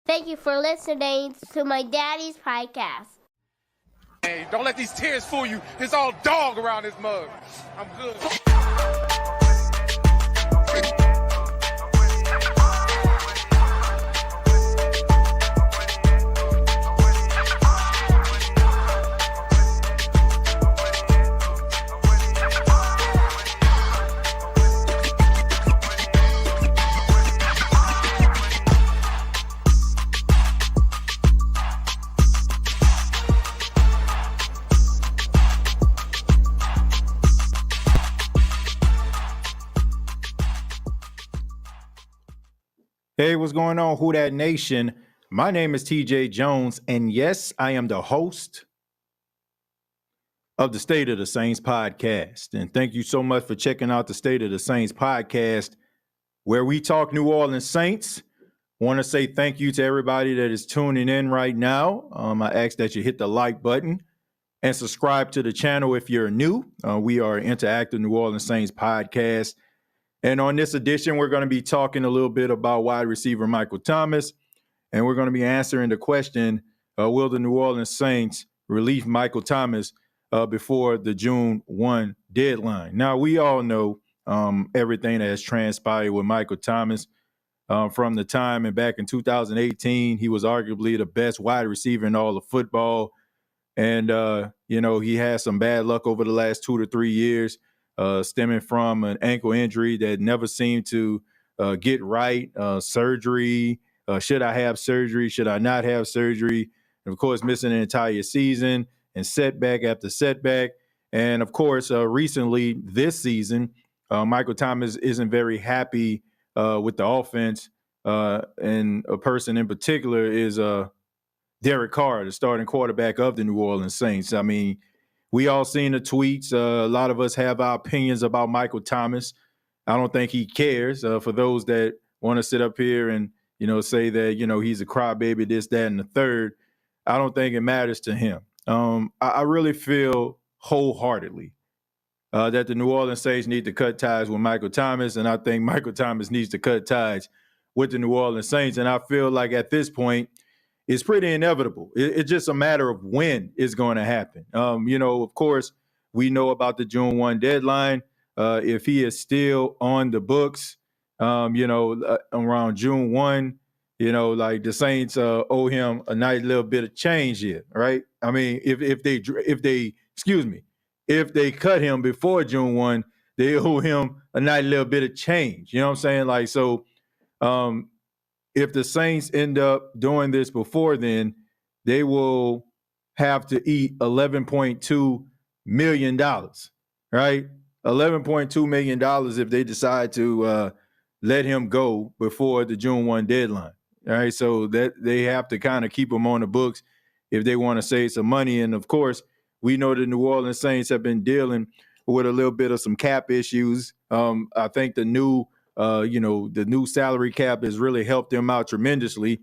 Thank you for listening to my daddy's podcast. Hey, don't let these tears fool you. There's all dog around this mug. I'm good. Hey, what's going on, Who Dat Nation? My name is TJ Jones, and yes, I am the host of the State of the Saints podcast. And thank you so much for checking out the State of the Saints podcast, where we talk New Orleans Saints. Want to say thank you to everybody that is tuning in right now. I ask that you hit the like button and subscribe to the channel if you're new. We are Interactive New Orleans Saints podcast. And on this edition, we're going to be talking a little bit about wide receiver Michael Thomas, and we're going to be answering the question, will the New Orleans Saints release Michael Thomas before the June 1 deadline? Now, we all know everything that has transpired with Michael Thomas from the time and back in 2018. He was arguably the best wide receiver in all of football. And, he had some bad luck over the last 2 to 3 years. Stemming from an ankle injury that never seemed to get right, surgery. Should I have surgery? Should I not have surgery? And, of course, missing an entire season and setback after setback. And, of course, recently this season, Michael Thomas isn't very happy with the offense. And a person in particular is Derek Carr, the starting quarterback of the New Orleans Saints. I mean, we all seen the tweets. A lot of us have our opinions about Michael Thomas. I don't think he cares. For those that want to sit up here and, say that, he's a crybaby, this, that, and the third, I don't think it matters to him. I really feel wholeheartedly that the New Orleans Saints need to cut ties with Michael Thomas, and I think Michael Thomas needs to cut ties with the New Orleans Saints. And I feel like at this point, it's pretty inevitable. It's just a matter of when it's going to happen. Of course, we know about the June 1 deadline. If he is still on the books, around June 1, like the Saints owe him a nice little bit of change here, right? I mean, if they cut him before June 1, they owe him a nice little bit of change. You know what I'm saying? Like, so, if the Saints end up doing this before then, they will have to eat $11.2 million, right? $11.2 million if they decide to let him go before the June 1 deadline, all right? So that they have to kind of keep him on the books if they want to save some money. And, of course, we know the New Orleans Saints have been dealing with a little bit of some cap issues. I think the new salary cap has really helped them out tremendously.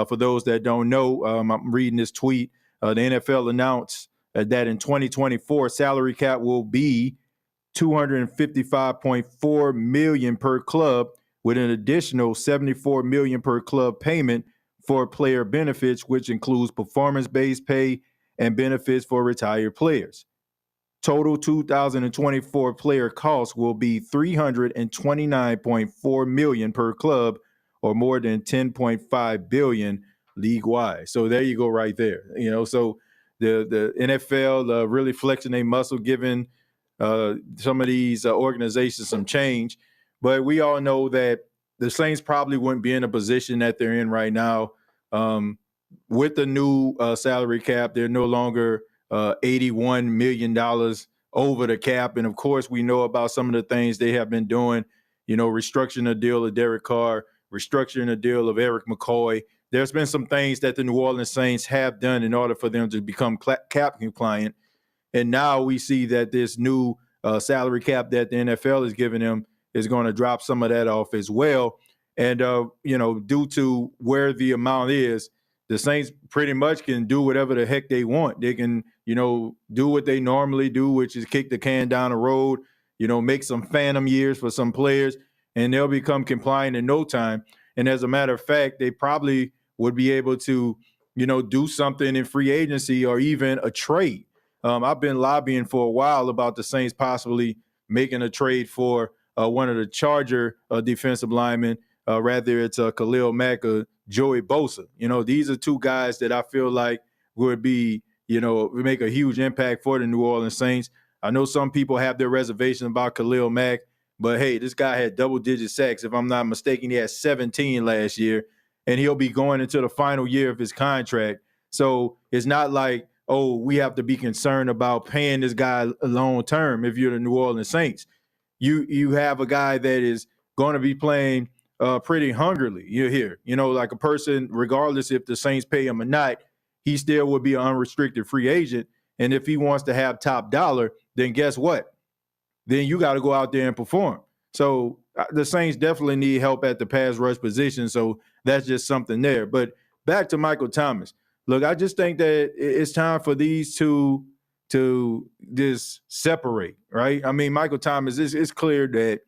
For those that don't know, I'm reading this tweet. The NFL announced that in 2024, salary cap will be $255.4 million per club, with an additional $74 million per club payment for player benefits, which includes performance-based pay and benefits for retired players. Total 2024 player costs will be $329.4 million per club, or more than $10.5 billion league-wide. So there you go, right there. So the NFL really flexing their muscle, giving some of these organizations some change. But we all know that the Saints probably wouldn't be in a position that they're in right now with the new salary cap. They're no longer $81 million over the cap. And, of course, we know about some of the things they have been doing, restructuring the deal of Derek Carr, restructuring the deal of Eric McCoy. There's been some things that the New Orleans Saints have done in order for them to become cap compliant. And now we see that this new salary cap that the NFL is giving them is going to drop some of that off as well. And, due to where the amount is, the Saints pretty much can do whatever the heck they want. They can, do what they normally do, which is kick the can down the road, make some phantom years for some players, and they'll become compliant in no time. And as a matter of fact, they probably would be able to, do something in free agency or even a trade. I've been lobbying for a while about the Saints possibly making a trade for one of the Charger defensive linemen, rather it's Khalil Mack or Joey Bosa. These are two guys that I feel like would be, make a huge impact for the New Orleans Saints. I know some people have their reservations about Khalil Mack, but hey, this guy had double-digit sacks. If I'm not mistaken, he had 17 last year, and he'll be going into the final year of his contract. So it's not like, oh, we have to be concerned about paying this guy long-term if you're the New Orleans Saints. You have a guy that is going to be playing pretty hungrily. You're here. Like a person, regardless if the Saints pay him or not, he still would be an unrestricted free agent. And if he wants to have top dollar, then guess what? Then you got to go out there and perform. So the Saints definitely need help at the pass rush position. So that's just something there. But back to Michael Thomas. Look, I just think that it's time for these two to just separate, right? I mean, Michael Thomas, it's clear that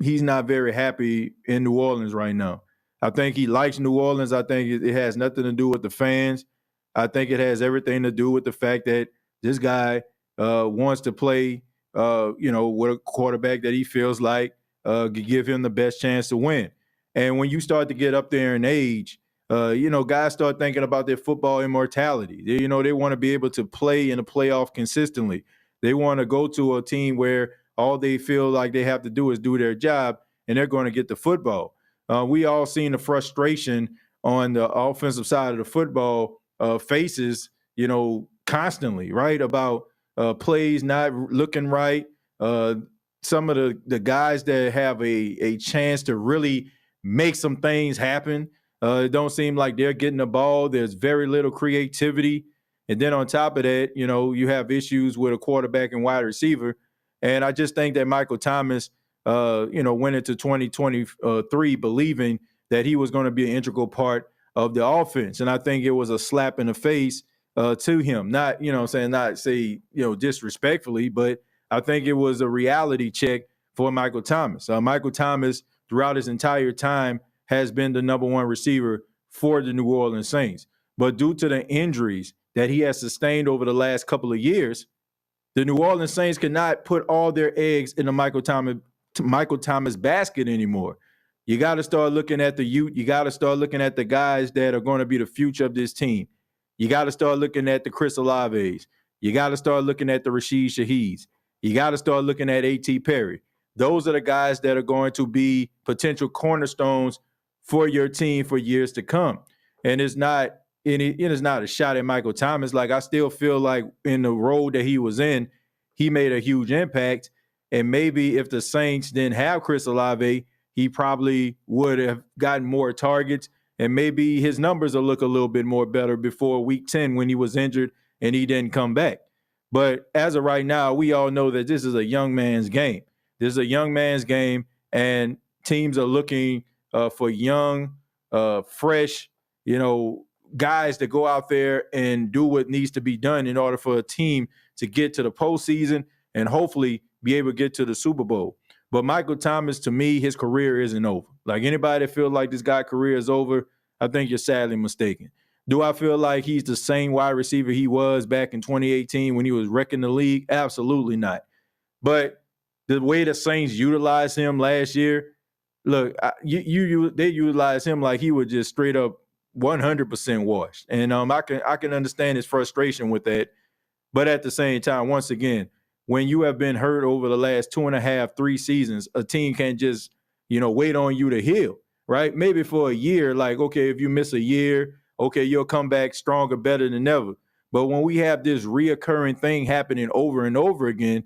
he's not very happy in New Orleans right now. I think he likes New Orleans. I think it has nothing to do with the fans. I think it has everything to do with the fact that this guy wants to play, with a quarterback that he feels like could give him the best chance to win. And when you start to get up there in age, guys start thinking about their football immortality. They want to be able to play in a playoff consistently. They want to go to a team where all they feel like they have to do is do their job, and they're going to get the football. We all seen the frustration on the offensive side of the football faces, constantly, right? About plays not looking right. Some of the guys that have a chance to really make some things happen, it don't seem like they're getting the ball. There's very little creativity. And then on top of that, you have issues with a quarterback and wide receiver. And I just think that Michael Thomas, went into 2023 believing that he was going to be an integral part of the offense. And I think it was a slap in the face to him. Not, disrespectfully, but I think it was a reality check for Michael Thomas. Michael Thomas, throughout his entire time, has been the number one receiver for the New Orleans Saints. But due to the injuries that he has sustained over the last couple of years, the New Orleans Saints cannot put all their eggs in the Michael Thomas basket anymore. You got to start looking at the youth. You got to start looking at the guys that are going to be the future of this team. You got to start looking at the Chris Olaves. You got to start looking at the Rashid Shaheeds. You got to start looking at A.T. Perry. Those are the guys that are going to be potential cornerstones for your team for years to come. And it's not a shot at Michael Thomas. Like, I still feel like in the role that he was in, he made a huge impact. And maybe if the Saints didn't have Chris Olave, he probably would have gotten more targets. And maybe his numbers will look a little bit more better before week 10 when he was injured and he didn't come back. But as of right now, we all know that this is a young man's game. This is a young man's game, and teams are looking for young, fresh, guys to go out there and do what needs to be done in order for a team to get to the postseason and hopefully be able to get to the Super Bowl. But Michael Thomas, to me, his career isn't over. Like, anybody that feels like this guy's career is over, I think you're sadly mistaken. Do I feel like he's the same wide receiver he was back in 2018 when he was wrecking the league? Absolutely not. But the way the Saints utilized him last year, look, they utilized him like he was just straight up 100% washed. And I can understand his frustration with that. But at the same time, once again, when you have been hurt over the last 2.5, 3 seasons, a team can't just, wait on you to heal, right? Maybe for a year, like, okay, if you miss a year, okay, you'll come back stronger, better than ever. But when we have this reoccurring thing happening over and over again,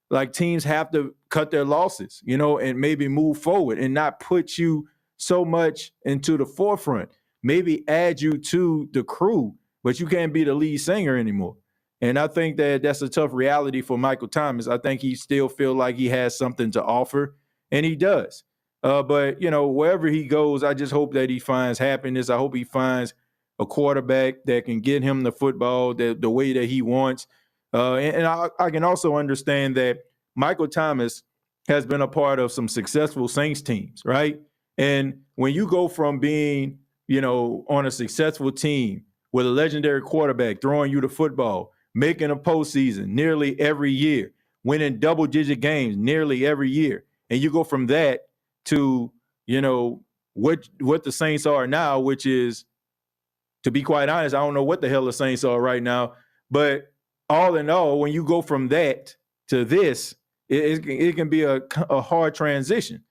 like, teams have to cut their losses, and maybe move forward and not put you so much into the forefront. Maybe add you to the crew, but you can't be the lead singer anymore. And I think that that's a tough reality for Michael Thomas. I think he still feels like he has something to offer, and he does. But, wherever he goes, I just hope that he finds happiness. I hope he finds a quarterback that can get him the football the way that he wants. And I can also understand that Michael Thomas has been a part of some successful Saints teams, right? And when you go from being, on a successful team with a legendary quarterback throwing you the football, making a postseason nearly every year, winning double-digit games nearly every year, and you go from that to, what the Saints are now, which is, to be quite honest, I don't know what the hell the Saints are right now, but all in all, when you go from that to this, it can be a hard transition.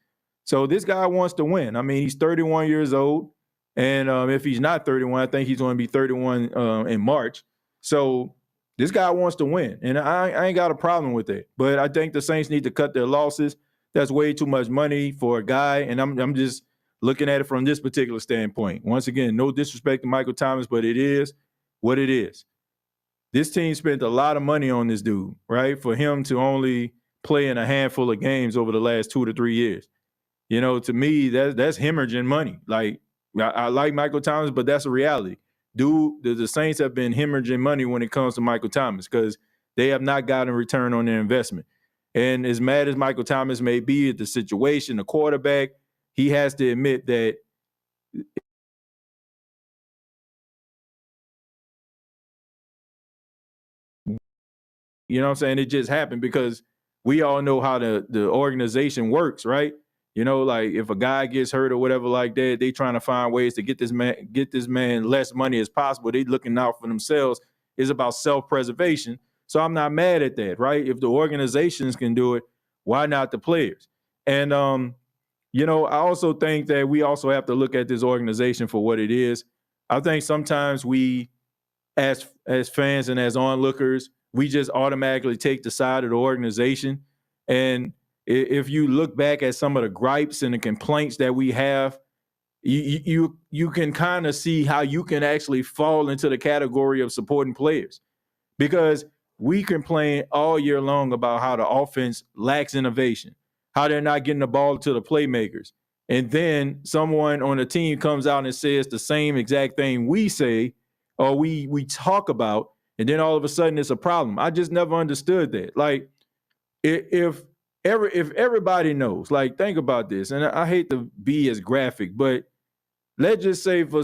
So this guy wants to win. I mean, he's 31 years old. And if he's not 31, I think he's going to be 31 in March. So this guy wants to win. And I ain't got a problem with it. But I think the Saints need to cut their losses. That's way too much money for a guy. And I'm just looking at it from this particular standpoint. Once again, no disrespect to Michael Thomas, but it is what it is. This team spent a lot of money on this dude, right? For him to only play in a handful of games over the last 2 to 3 years. To me, that's hemorrhaging money. Like, I like Michael Thomas, but that's a reality. Dude, the Saints have been hemorrhaging money when it comes to Michael Thomas because they have not gotten a return on their investment. And as mad as Michael Thomas may be at the situation, the quarterback, he has to admit that what I'm saying? It just happened because we all know how the organization works, right? Like if a guy gets hurt or whatever like that, they trying to find ways to get this man less money as possible. They looking out for themselves. It's about self-preservation. So I'm not mad at that, right? If the organizations can do it, why not the players? And I also think that we also have to look at this organization for what it is. I think sometimes we, as fans and as onlookers, we just automatically take the side of the organization. And if you look back at some of the gripes and the complaints that we have, you can kind of see how you can actually fall into the category of supporting players. Because we complain all year long about how the offense lacks innovation, how they're not getting the ball to the playmakers. And then someone on the team comes out and says the same exact thing we say or we talk about, and then all of a sudden it's a problem. I just never understood that. Like, if everybody knows, like, think about this, and I hate to be as graphic, but let's just say for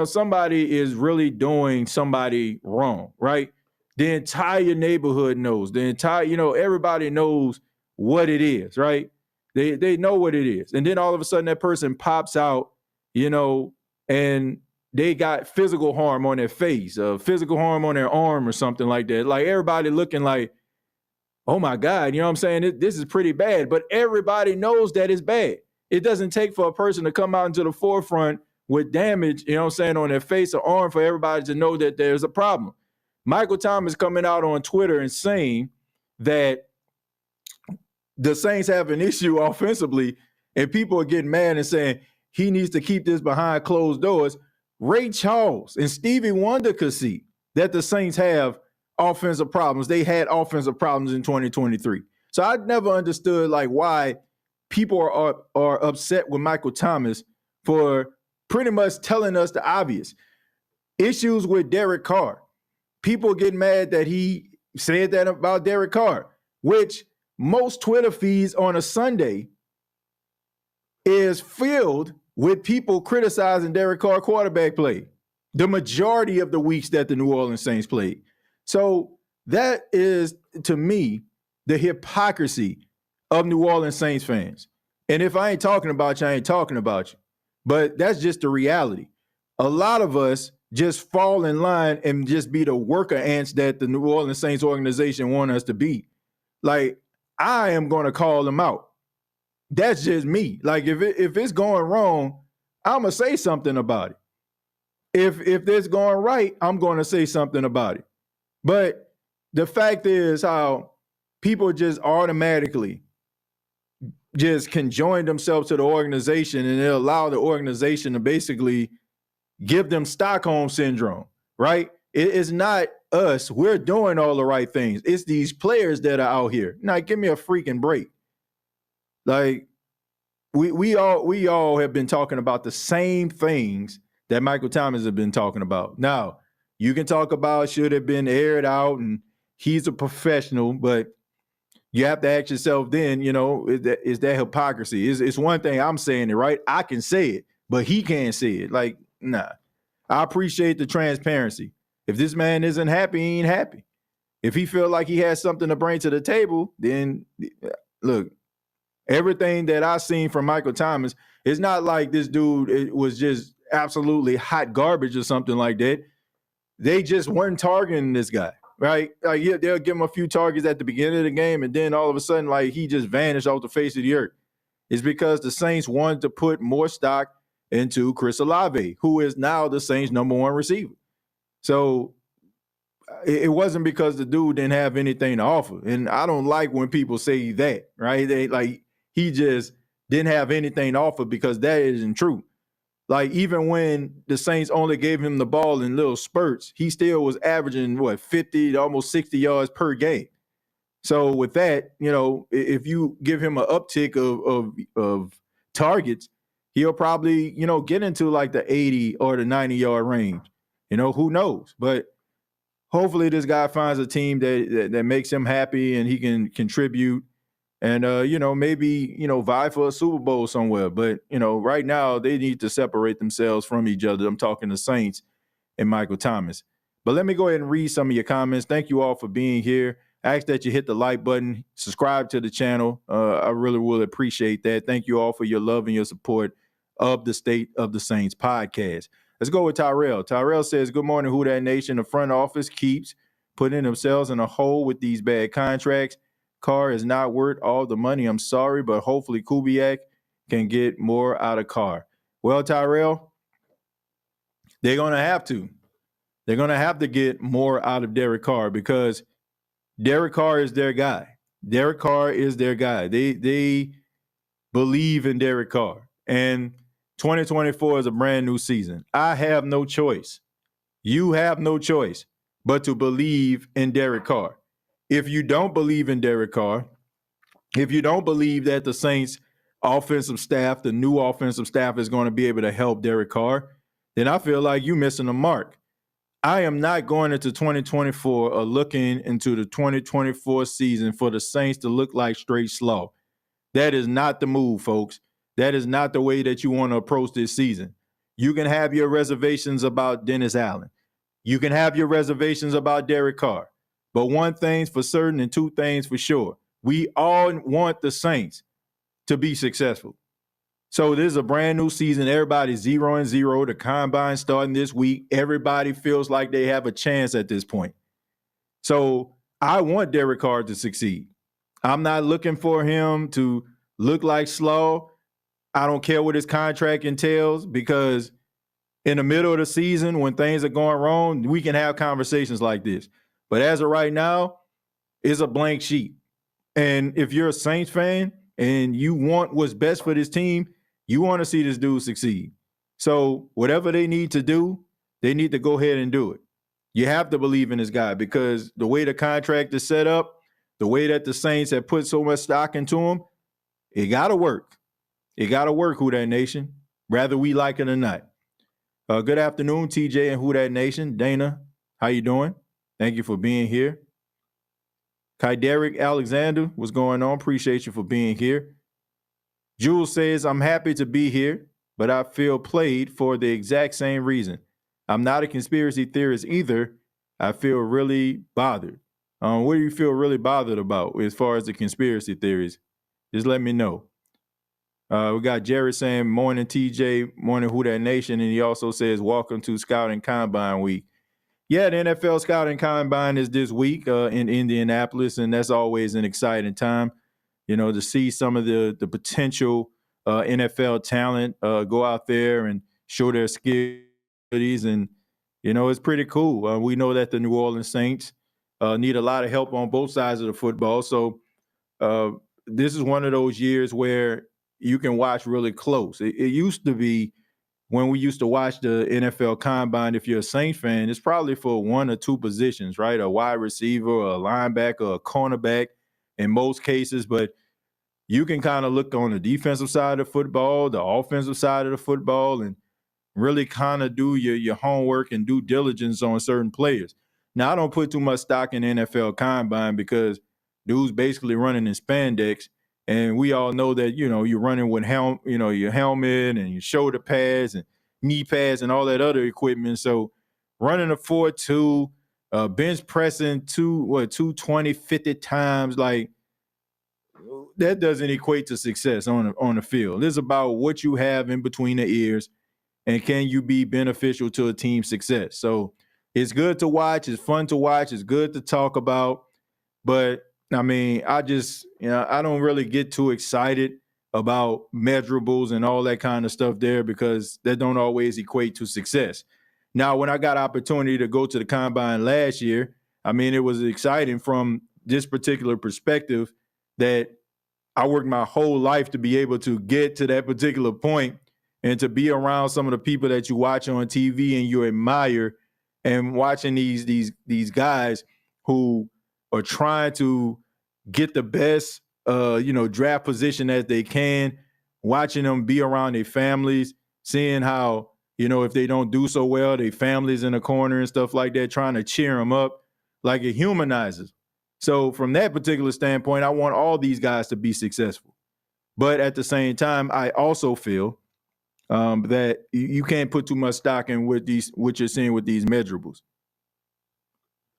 somebody is really doing somebody wrong, right? The entire neighborhood knows. The entire, everybody knows what it is, right? They know what it is. And then all of a sudden that person pops out, and they got physical harm on their face, physical harm on their arm or something like that. Like everybody looking like, oh my God, you know what I'm saying? This is pretty bad, but everybody knows that it's bad. It doesn't take for a person to come out into the forefront with damage, on their face or arm for everybody to know that there's a problem. Michael Thomas coming out on Twitter and saying that the Saints have an issue offensively and people are getting mad and saying he needs to keep this behind closed doors. Ray Charles and Stevie Wonder could see that the Saints have offensive problems. They had offensive problems in 2023. So I never understood why people are upset with Michael Thomas for pretty much telling us the obvious. Issues with Derek Carr. People get mad that he said that about Derek Carr, which most Twitter feeds on a Sunday is filled with people criticizing Derek Carr quarterback play. The majority of the weeks that the New Orleans Saints played. So that is, to me, the hypocrisy of New Orleans Saints fans. And if I ain't talking about you, I ain't talking about you. But that's just the reality. A lot of us just fall in line and just be the worker ants that the New Orleans Saints organization want us to be. Like, I am going to call them out. That's just me. Like, if it's going wrong, I'm going to say something about it. If it's going right, I'm going to say something about it. But the fact is how people just automatically just conjoin themselves to the organization and they allow the organization to basically give them Stockholm syndrome, right? It's not us. We're doing all the right things. It's these players that are out here. Now, give me a freaking break. Like, we all have been talking about the same things that Michael Thomas has been talking about. Now, you can talk about should have been aired out and he's a professional, but you have to ask yourself then, is that hypocrisy? It's one thing I'm saying it, right? I can say it, but he can't say it. Like, Nah. I appreciate the transparency. If this man isn't happy, he ain't happy. If he feel like he has something to bring to the table, then look, everything that I've seen from Michael Thomas, it's not like this dude was just absolutely hot garbage or something like that. They just weren't targeting this guy, right? Like, yeah, they'll give him a few targets at the beginning of the game, and then all of a sudden, like, he just vanished off the face of the earth. It's because the Saints wanted to put more stock into Chris Olave, who is now the Saints' number one receiver. So it wasn't because the dude didn't have anything to offer. And I don't like when people say that, right? They like he just didn't have anything to offer, because that isn't true. Like, even when the Saints only gave him the ball in little spurts, he still was averaging 50 to almost 60 yards per game. So with that, if you give him an uptick of targets, he'll probably, get into like the 80 or the 90 yard range. Who knows? But hopefully this guy finds a team that makes him happy and he can contribute and, maybe, vie for a Super Bowl somewhere. But, right now they need to separate themselves from each other. I'm talking the Saints and Michael Thomas. But let me go ahead and read some of your comments. Thank you all for being here. I ask that you hit the like button, subscribe to the channel. I really will appreciate that. Thank you all for your love and your support of the State of the Saints podcast. Let's go with Tyrell. Tyrell says, good morning, Who Dat Nation. The front office keeps putting themselves in a hole with these bad contracts. Carr is not worth all the money. I'm sorry, but hopefully Kubiak can get more out of Carr. Well, Tyrell, they're going to have to. They're going to have to get more out of Derek Carr, because Derek Carr is their guy. Derek Carr is their guy. They believe in Derek Carr. And 2024 is a brand new season. I have no choice. You have no choice but to believe in Derek Carr. If you don't believe in Derek Carr, if you don't believe that the Saints offensive staff, the new offensive staff, is going to be able to help Derek Carr, then I feel like you're missing the mark. I am not going into 2024 or looking into the 2024 season for the Saints to look like straight slaw. That is not the move, folks. That is not the way that you want to approach this season. You can have your reservations about Dennis Allen. You can have your reservations about Derek Carr. But one thing's for certain and two things for sure. We all want the Saints to be successful. So this is a brand new season. Everybody's 0-0. The combine starting this week. Everybody feels like they have a chance at this point. So I want Derek Carr to succeed. I'm not looking for him to look like slaw. I don't care what his contract entails, because in the middle of the season, when things are going wrong, we can have conversations like this. But as of right now, it's a blank sheet. And if you're a Saints fan and you want what's best for this team, you want to see this dude succeed. So whatever they need to do, they need to go ahead and do it. You have to believe in this guy, because the way the contract is set up, the way that the Saints have put so much stock into him, it got to work. It got to work, Who Dat Nation, whether we like it or not. Good afternoon, TJ and Who Dat Nation. Dana, how you doing? Thank you for being here. Kyderic Alexander, what's going on? Appreciate you for being here. Jules says, I'm happy to be here, but I feel played for the exact same reason. I'm not a conspiracy theorist either. I feel really bothered. What do you feel really bothered about as far as the conspiracy theories? Just let me know. We got Jared saying, morning, TJ, morning, Who Dat Nation. And he also says, welcome to Scouting Combine Week. Yeah, the NFL Scouting Combine is this week in Indianapolis, and that's always an exciting time, to see some of the potential NFL talent go out there and show their skills. And, it's pretty cool. We know that the New Orleans Saints need a lot of help on both sides of the football. So this is one of those years where you can watch really close. It used to be, when we used to watch the NFL Combine, if you're a Saints fan, it's probably for one or two positions, right? A wide receiver, a linebacker, a cornerback in most cases. But you can kind of look on the defensive side of football, the offensive side of the football, and really kind of do your homework and due diligence on certain players. Now, I don't put too much stock in the NFL Combine, because dude's basically running in spandex. And we all know that, you're running with your helmet and your shoulder pads, and knee pads and all that other equipment. So running a 4.2, bench pressing 220, 50 times, like that doesn't equate to success on the field. It's about what you have in between the ears and can you be beneficial to a team's success. So it's good to watch. It's fun to watch. It's good to talk about. But, I mean, I don't really get too excited about measurables and all that kind of stuff there because that don't always equate to success. Now, when I got opportunity to go to the Combine last year, I mean, it was exciting from this particular perspective that I worked my whole life to be able to get to that particular point and to be around some of the people that you watch on TV and you admire, and watching these guys who are trying to get the best draft position that they can, watching them be around their families, seeing how, if they don't do so well, their families in the corner and stuff like that, trying to cheer them up, like it humanizes. So from that particular standpoint, I want all these guys to be successful. But at the same time, I also feel that you can't put too much stock in what you're seeing with these measurables.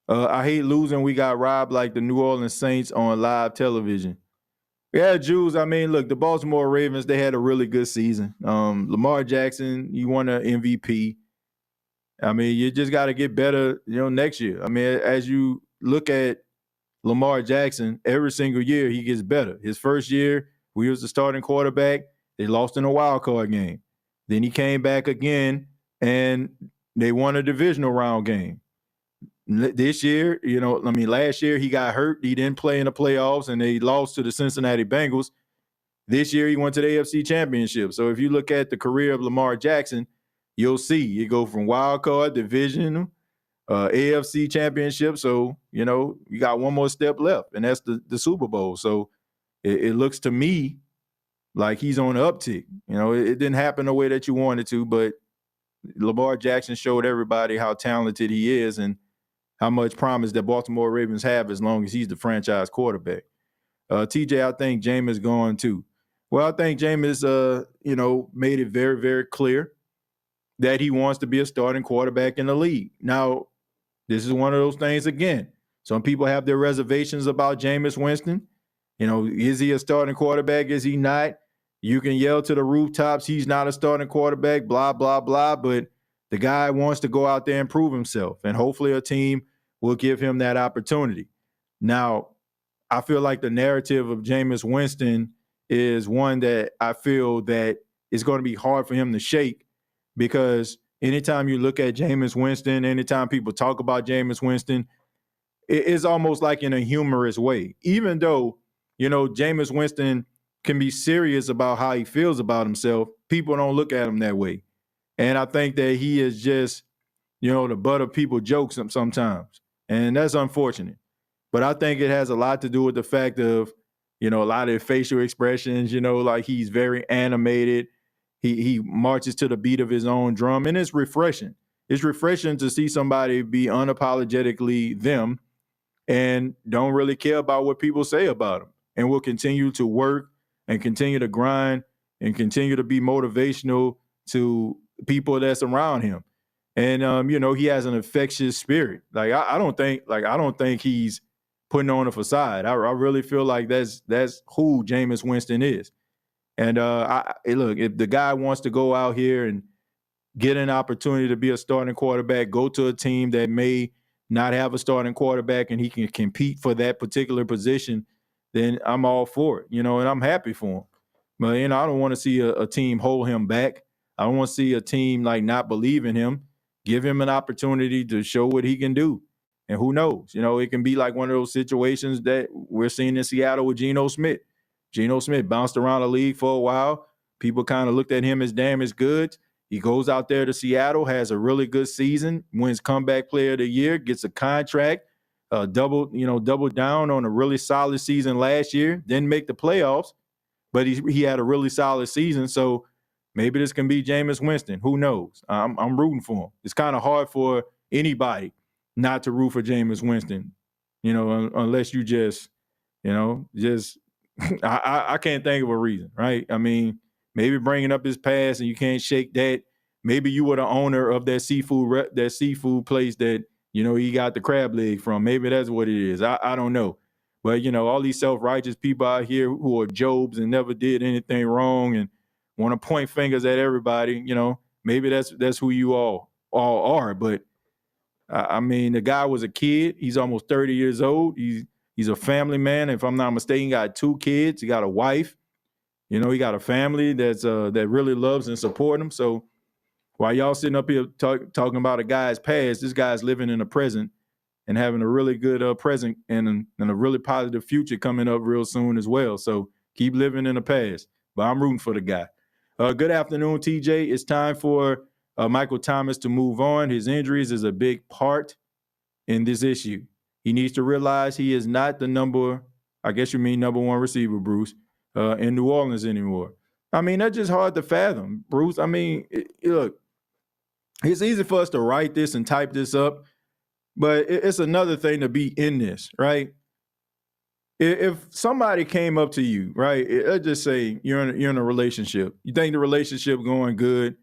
I hate losing. We got robbed like the New Orleans Saints on live television. Yeah, Jules, I mean, look, the Baltimore Ravens, they had a really good season. Lamar Jackson, you won an MVP. I mean, you just got to get better, next year. I mean, as you look at Lamar Jackson, every single year he gets better. His first year, we was the starting quarterback. They lost in a wild card game. Then he came back again, and they won a divisional round game. This year, last year he got hurt. He didn't play in the playoffs, and they lost to the Cincinnati Bengals. This year he went to the AFC Championship. So if you look at the career of Lamar Jackson, you'll see you go from wild card, division, AFC Championship. So, you got one more step left, and that's the Super Bowl. So it looks to me like he's on the uptick. It didn't happen the way that you wanted to, but Lamar Jackson showed everybody how talented he is and how much promise that Baltimore Ravens have as long as he's the franchise quarterback. TJ, I think Jameis going too. Well, I think Jameis, made it very, very clear that he wants to be a starting quarterback in the league. Now, this is one of those things, again, some people have their reservations about Jameis Winston. Is he a starting quarterback? Is he not? You can yell to the rooftops, he's not a starting quarterback, blah, blah, blah. But the guy wants to go out there and prove himself. And hopefully a team will give him that opportunity. Now, I feel like the narrative of Jameis Winston is one that I feel that is going to be hard for him to shake, because anytime you look at Jameis Winston, anytime people talk about Jameis Winston, it's almost like in a humorous way. Even though, Jameis Winston can be serious about how he feels about himself, people don't look at him that way. And I think that he is just, the butt of people's jokes sometimes. And that's unfortunate. But I think it has a lot to do with the fact of, a lot of facial expressions, like he's very animated. He marches to the beat of his own drum, and it's refreshing. It's refreshing to see somebody be unapologetically them and don't really care about what people say about them, and will continue to work and continue to grind and continue to be motivational to people that's around him. And he has an infectious spirit. Like I don't think he's putting on a facade. I really feel like that's who Jameis Winston is. And look, if the guy wants to go out here and get an opportunity to be a starting quarterback, go to a team that may not have a starting quarterback and he can compete for that particular position, then I'm all for it, and I'm happy for him. But, I don't want to see a team hold him back. I don't want to see a team not believe in him. Give him an opportunity to show what he can do. And who knows? It can be like one of those situations that we're seeing in Seattle with Geno Smith. Geno Smith bounced around the league for a while. People kind of looked at him as damaged goods. He goes out there to Seattle, has a really good season, wins comeback player of the year, gets a contract, double down on a really solid season last year, didn't make the playoffs, but he had a really solid season. So maybe this can be Jameis Winston. Who knows? I'm rooting for him. It's kind of hard for anybody not to root for Jameis Winston, unless you just I can't think of a reason, right? I mean, maybe bringing up his past and you can't shake that. maybe you were the owner of that seafood place that, he got the crab leg from. Maybe that's what it is. I don't know. But, all these self-righteous people out here who are Jobs and never did anything wrong and want to point fingers at everybody, maybe that's who you all are. But, I mean, the guy was a kid. He's almost 30 years old. He's a family man. If I'm not mistaken, he got 2 kids. He got a wife. He got a family that really loves and supports him. So while y'all sitting up here talking about a guy's past, this guy's living in the present and having a really good present and a really positive future coming up real soon as well. So keep living in the past. But I'm rooting for the guy. Good afternoon, TJ. It's time for Michael Thomas to move on. His injuries is a big part in this issue. He needs to realize he is not the number one receiver, Bruce, in New Orleans anymore. I mean, that's just hard to fathom, Bruce. I mean, look, it's easy for us to write this and type this up, but it's another thing to be in this, right? If somebody came up to you, right, let's just say you're in a relationship. You think the relationship going good,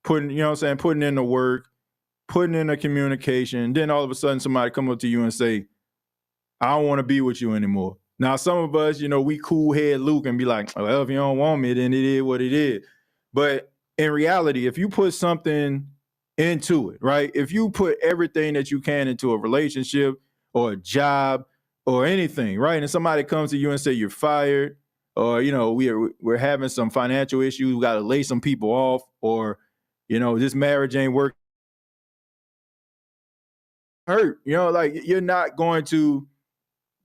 putting in the work, putting in the communication, and then all of a sudden somebody come up to you and say, I don't want to be with you anymore. Now, some of us, we cool head Luke and be like, well, if you don't want me, then it is what it is. But in reality, if you put something into it, right? If you put everything that you can into a relationship or a job or anything, right? And somebody comes to you and say you're fired, or, we're having some financial issues, we got to lay some people off, or, this marriage ain't working. Hurt, you're not going to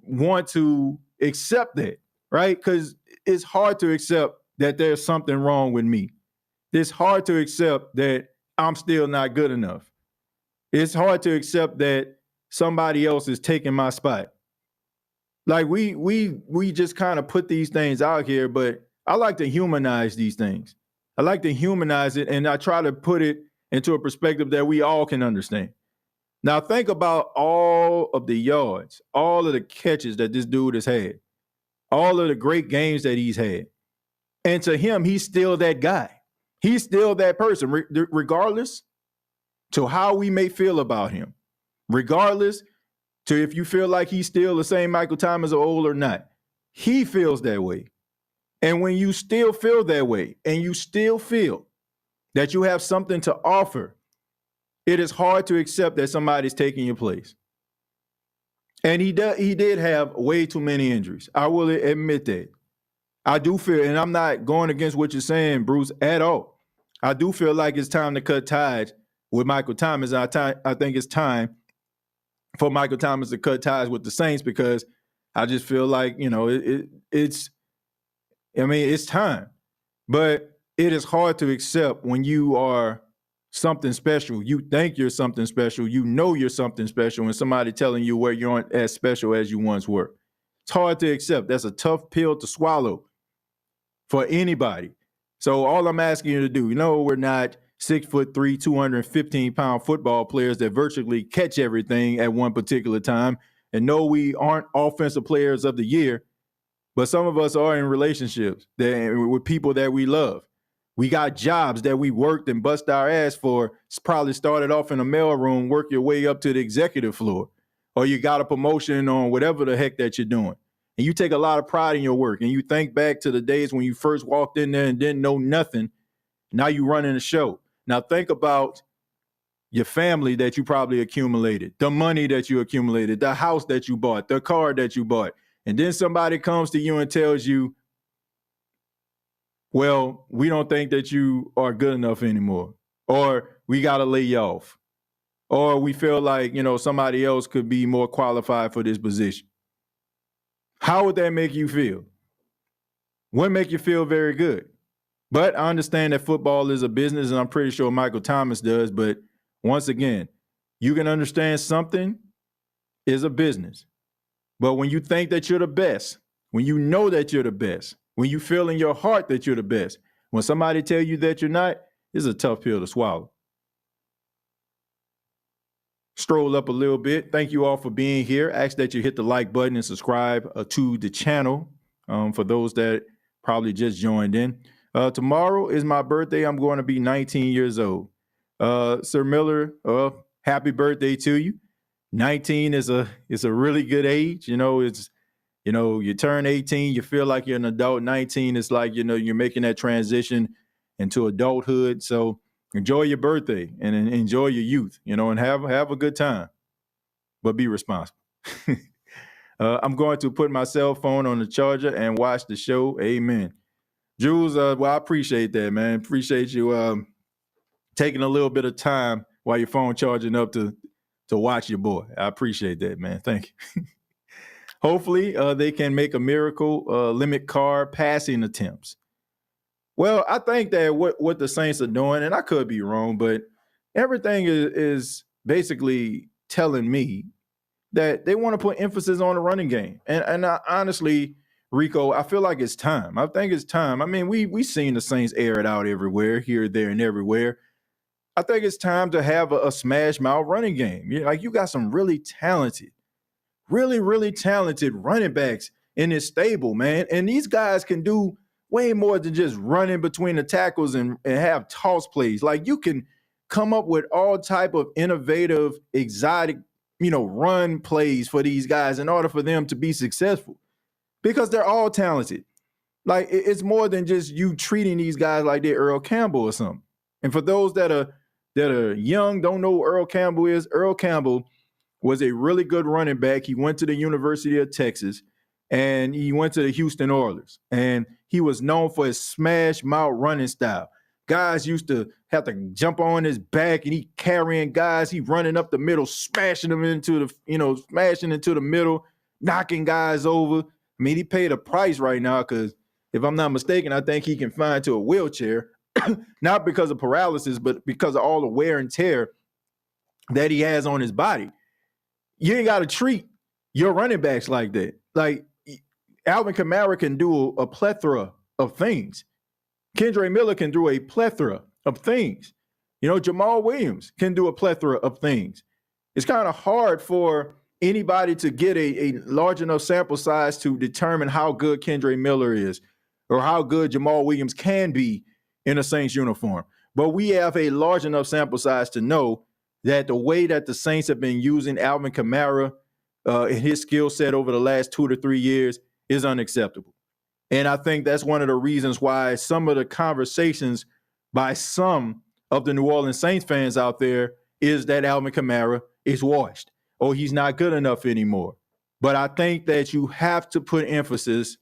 want to accept that, right? Because it's hard to accept that there's something wrong with me. It's hard to accept that I'm still not good enough. It's hard to accept that somebody else is taking my spot. Like we just kind of put these things out here, but I like to humanize these things. I like to humanize it, and I try to put it into a perspective that we all can understand. Now think about all of the yards, all of the catches that this dude has had, all of the great games that he's had. And to him, he's still that guy. He's still that person, regardless to how we may feel about him, regardless to if you feel like he's still the same Michael Thomas or old or not. He feels that way. And when you still feel that way and you still feel that you have something to offer, it is hard to accept that somebody's taking your place. And he did have way too many injuries. I will admit that. I do feel, and I'm not going against what you're saying, Bruce, at all. I do feel like it's time to cut ties with Michael Thomas. I think it's time for Michael Thomas to cut ties with the Saints, because I just feel like, it's time. But it is hard to accept when you are something special. You think you're something special. You're something special, and somebody telling you where you aren't as special as you once were. It's hard to accept. That's a tough pill to swallow for anybody. So all I'm asking you to do, we're not 6'3", 215-pound football players that virtually catch everything at one particular time. And no, we aren't offensive players of the year, but some of us are in relationships with people that we love. We got jobs that we worked and bust our ass for. It's probably started off in a mailroom, work your way up to the executive floor, or you got a promotion on whatever the heck that you're doing. And you take a lot of pride in your work, and you think back to the days when you first walked in there and didn't know nothing. Now you running a show. Now think about your family that you probably accumulated, the money that you accumulated, the house that you bought, the car that you bought. And then somebody comes to you and tells you, well, we don't think that you are good enough anymore, or we got to lay you off, or we feel like, somebody else could be more qualified for this position. How would that make you feel? Wouldn't make you feel very good. But I understand that football is a business, and I'm pretty sure Michael Thomas does. But once again, you can understand something is a business. But when you think that you're the best, when you know that you're the best, when you feel in your heart that you're the best, when somebody tell you that you're not, it's a tough pill to swallow. Stroll up a little bit. Thank you all for being here. Ask that you hit the like button and subscribe to the channel for those that probably just joined in. Tomorrow is my birthday. I'm going to be 19 years old. Sir Miller, happy birthday to you. 19 is a really good age. You turn 18, you feel like you're an adult. 19 is like, you're making that transition into adulthood. So enjoy your birthday and enjoy your youth, and have a good time, but be responsible. I'm going to put my cell phone on the charger and watch the show. Amen. Jules, I appreciate that, man. Appreciate you taking a little bit of time while your phone charging up to watch your boy. I appreciate that, man. Thank you. Hopefully, they can make a miracle, limit Carr passing attempts. Well, I think that what the Saints are doing, and I could be wrong, but everything is basically telling me that they want to put emphasis on the running game. And honestly, Rico, I feel like it's time. I think it's time. I mean, we've seen the Saints air it out everywhere, here, there, and everywhere. I think it's time to have a smash mouth running game. You got some really talented, really, really talented running backs in this stable, man. And these guys can do way more than just running between the tackles and have toss plays. Like, you can come up with all type of innovative, exotic, run plays for these guys in order for them to be successful, because they're all talented. Like, it's more than just you treating these guys like they're Earl Campbell or something. And for those that are young, don't know who Earl Campbell is, Earl Campbell was a really good running back. He went to the University of Texas, and he went to the Houston Oilers. And he was known for his smash mouth running style. Guys used to have to jump on his back, and he carrying guys. He running up the middle, smashing them into the middle, knocking guys over. I mean, he paid a price right now because, if I'm not mistaken, I think he can find to a wheelchair, not because of paralysis, but because of all the wear and tear that he has on his body. You ain't got to treat your running backs like that. Like, Alvin Kamara can do a plethora of things. Kendre Miller can do a plethora of things. Jamal Williams can do a plethora of things. It's kind of hard for anybody to get a large enough sample size to determine how good Kendre Miller is or how good Jamal Williams can be in a Saints uniform. But we have a large enough sample size to know that the way that the Saints have been using Alvin Kamara and his skill set over the last 2 to 3 years is unacceptable. And I think that's one of the reasons why some of the conversations by some of the New Orleans Saints fans out there is that Alvin Kamara is washed or he's not good enough anymore. But I think that you have to put emphasis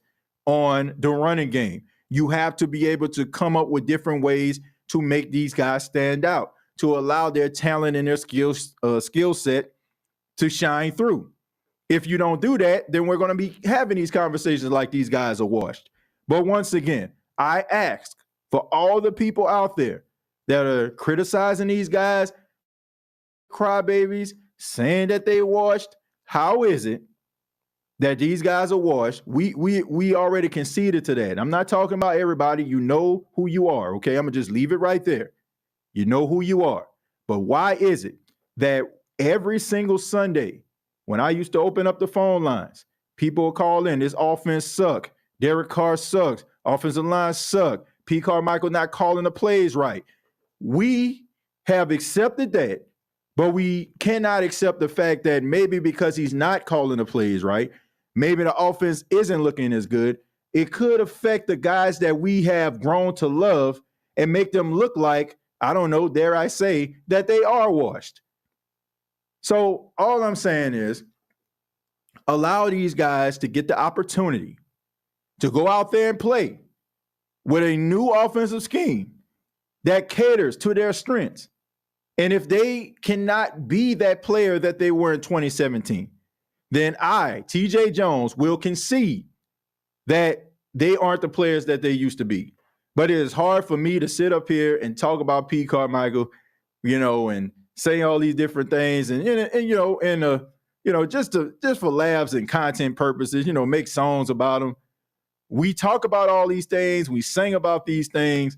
on the running game. You have to be able to come up with different ways to make these guys stand out, to allow their talent and their skill set to shine through. If you don't do that, then we're going to be having these conversations like these guys are washed. But once again, I ask for all the people out there that are criticizing these guys, crybabies, saying that they washed, how is it that these guys are washed? We already conceded to that. I'm not talking about everybody. You know who you are, okay? I'm going to just leave it right there. You know who you are. But why is it that every single Sunday, when I used to open up the phone lines, people would call in, this offense suck, Derek Carr sucks, offensive line suck, P. Carmichael not calling the plays right. We have accepted that, but we cannot accept the fact that maybe because he's not calling the plays right, maybe the offense isn't looking as good, it could affect the guys that we have grown to love and make them look like, I don't know, dare I say, that they are washed. So all I'm saying is allow these guys to get the opportunity to go out there and play with a new offensive scheme that caters to their strengths. And if they cannot be that player that they were in 2017, then I, TJ Jones, will concede that they aren't the players that they used to be. But it is hard for me to sit up here and talk about P. Carmichael, and say all these different things and just for laughs and content purposes, make songs about them. We talk about all these things. We sing about these things,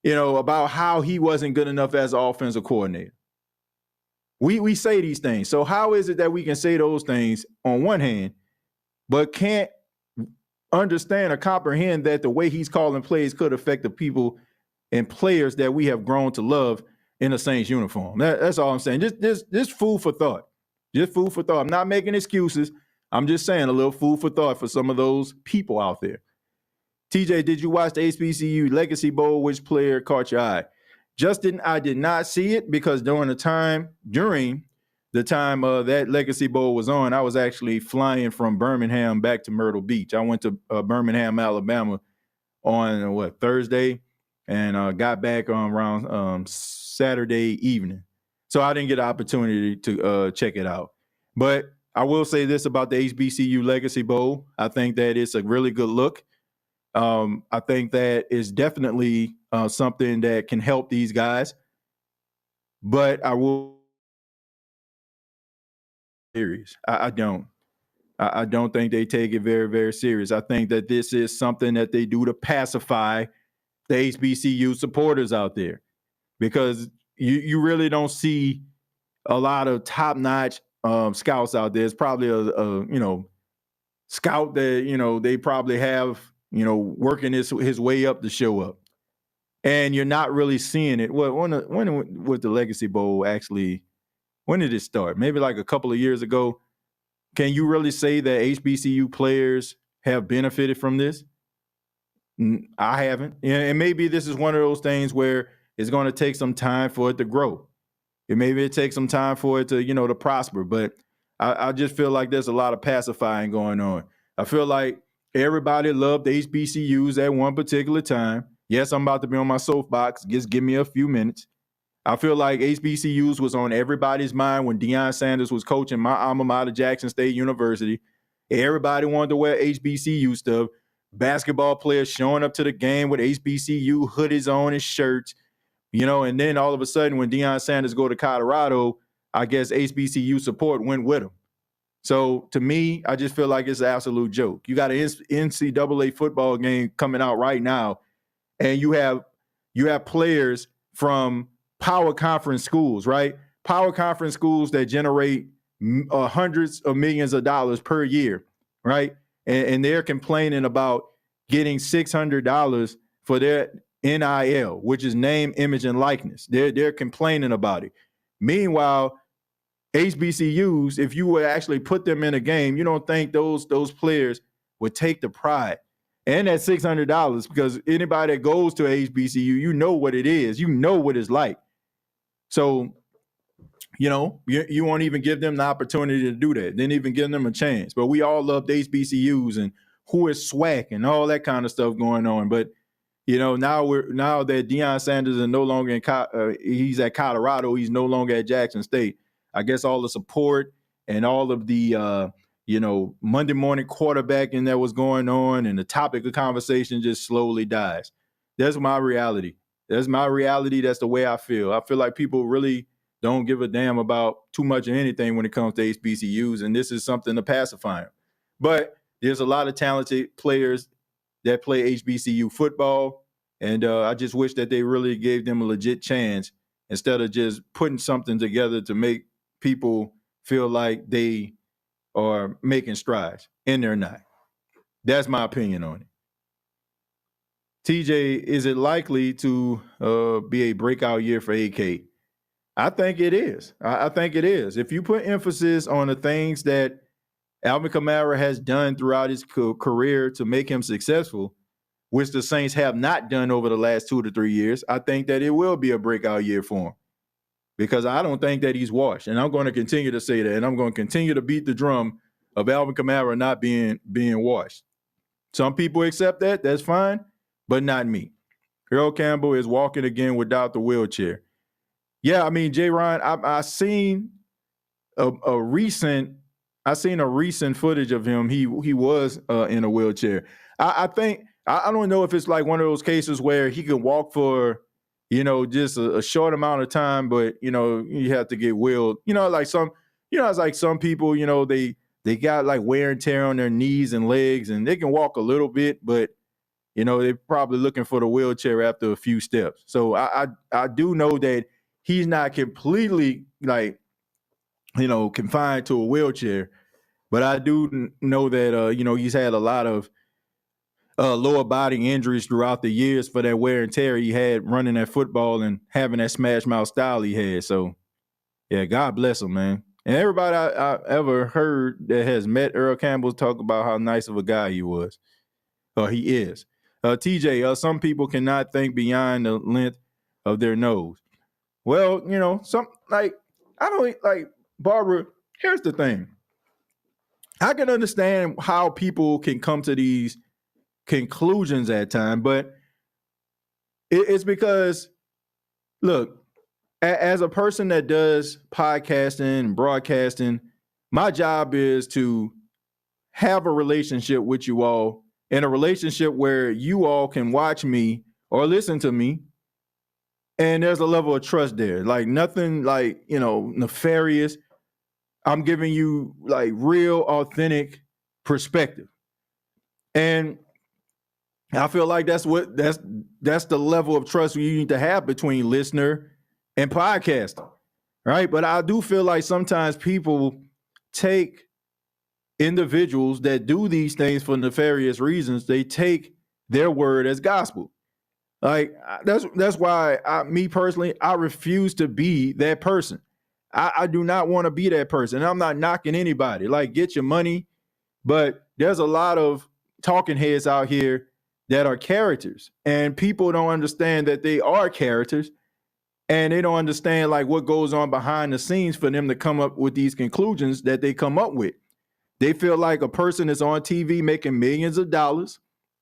about how he wasn't good enough as an offensive coordinator. We say these things. So how is it that we can say those things on one hand, but can't understand or comprehend that the way he's calling plays could affect the people and players that we have grown to love in a Saints uniform. That's all I'm saying. Just food for thought. Just food for thought. I'm not making excuses. I'm just saying a little food for thought for some of those people out there. TJ, did you watch the HBCU Legacy Bowl? Which player caught your eye? Justin, I did not see it because during the time that Legacy Bowl was on, I was actually flying from Birmingham back to Myrtle Beach. I went to Birmingham, Alabama on Thursday, and got back on around Saturday evening. So I didn't get an opportunity to check it out. But I will say this about the HBCU Legacy Bowl. I think that it's a really good look. I think that is definitely something that can help these guys. But I will serious. I don't. I don't think they take it very, very serious. I think that this is something that they do to pacify the HBCU supporters out there, because you really don't see a lot of top-notch scouts out there. It's probably a scout that they probably have working his way up to show up, and you're not really seeing it. When was the Legacy Bowl actually? When did it start? Maybe like a couple of years ago. Can you really say that HBCU players have benefited from this? I haven't. And maybe this is one of those things where it's going to take some time for it to grow. And maybe it takes some time for it to, to prosper. But I just feel like there's a lot of pacifying going on. I feel like everybody loved the HBCUs at one particular time. Yes, I'm about to be on my soapbox. Just give me a few minutes. I feel like HBCUs was on everybody's mind when Deion Sanders was coaching my alma mater, Jackson State University. Everybody wanted to wear HBCU stuff. Basketball players showing up to the game with HBCU hoodies on and shirts, and then all of a sudden when Deion Sanders go to Colorado, I guess HBCU support went with him. So to me, I just feel like it's an absolute joke. You got an NCAA football game coming out right now, and you have players from power conference schools, right? Power conference schools that generate hundreds of millions of dollars per year, right? And they're complaining about getting $600 for their NIL, which is name, image, and likeness. They're complaining about it. Meanwhile, HBCUs, if you would actually put them in a game, you don't think those players would take the pride and that $600, because anybody that goes to HBCU, you know what it is. You know what it's like. So, you won't even give them the opportunity to do that. Didn't even give them a chance. But we all love HBCUs and who is SWAC and all that kind of stuff going on. But, now that Deion Sanders is no longer he's at Colorado, he's no longer at Jackson State. I guess all the support and all of the, Monday morning quarterbacking that was going on and the topic of conversation just slowly dies. That's my reality. That's my reality. That's the way I feel. I feel like people really don't give a damn about too much of anything when it comes to HBCUs, and this is something to pacify them. But there's a lot of talented players that play HBCU football, and I just wish that they really gave them a legit chance instead of just putting something together to make people feel like they are making strides, and they're not. That's my opinion on it. TJ, is it likely to be a breakout year for AK? I think it is. I think it is. If you put emphasis on the things that Alvin Kamara has done throughout his career to make him successful, which the Saints have not done over the last 2 to 3 years, I think that it will be a breakout year for him, because I don't think that he's washed. And I'm going to continue to say that, and I'm going to continue to beat the drum of Alvin Kamara not being washed. Some people accept that. That's fine. But not me. Earl Campbell is walking again without the wheelchair. Yeah, I mean, J. Ryan, I seen a recent footage of him. He was in a wheelchair. I think I don't know if it's like one of those cases where he can walk for just a short amount of time, but you have to get wheeled. It's like some people they got like wear and tear on their knees and legs, and they can walk a little bit, but they're probably looking for the wheelchair after a few steps. So I do know that he's not completely confined to a wheelchair, but I do know that he's had a lot lower body injuries throughout the years for that wear and tear he had running that football and having that smash mouth style he had. So, yeah, God bless him, man. And everybody I ever heard that has met Earl Campbell talk about how nice of a guy he was, or he is. TJ, some people cannot think beyond the length of their nose. Well, you know, I don't like Barbara. Here's the thing. I can understand how people can come to these conclusions at times, but it's because, look, as a person that does podcasting and broadcasting, my job is to have a relationship with you all, and a relationship where you all can watch me or listen to me, and there's a level of trust there. Like nothing like, you know, nefarious. I'm giving you like real, authentic perspective. And I feel like that's the level of trust you need to have between listener and podcaster, right? But I do feel like sometimes people take individuals that do these things for nefarious reasons, they take their word as gospel. Like that's why me personally, I refuse to be that person. I do not want to be that person. I'm not knocking anybody. Like, get your money, but there's a lot of talking heads out here that are characters, and people don't understand that they are characters, and they don't understand like what goes on behind the scenes for them to come up with these conclusions that they come up with. They feel like a person is on TV making millions of dollars,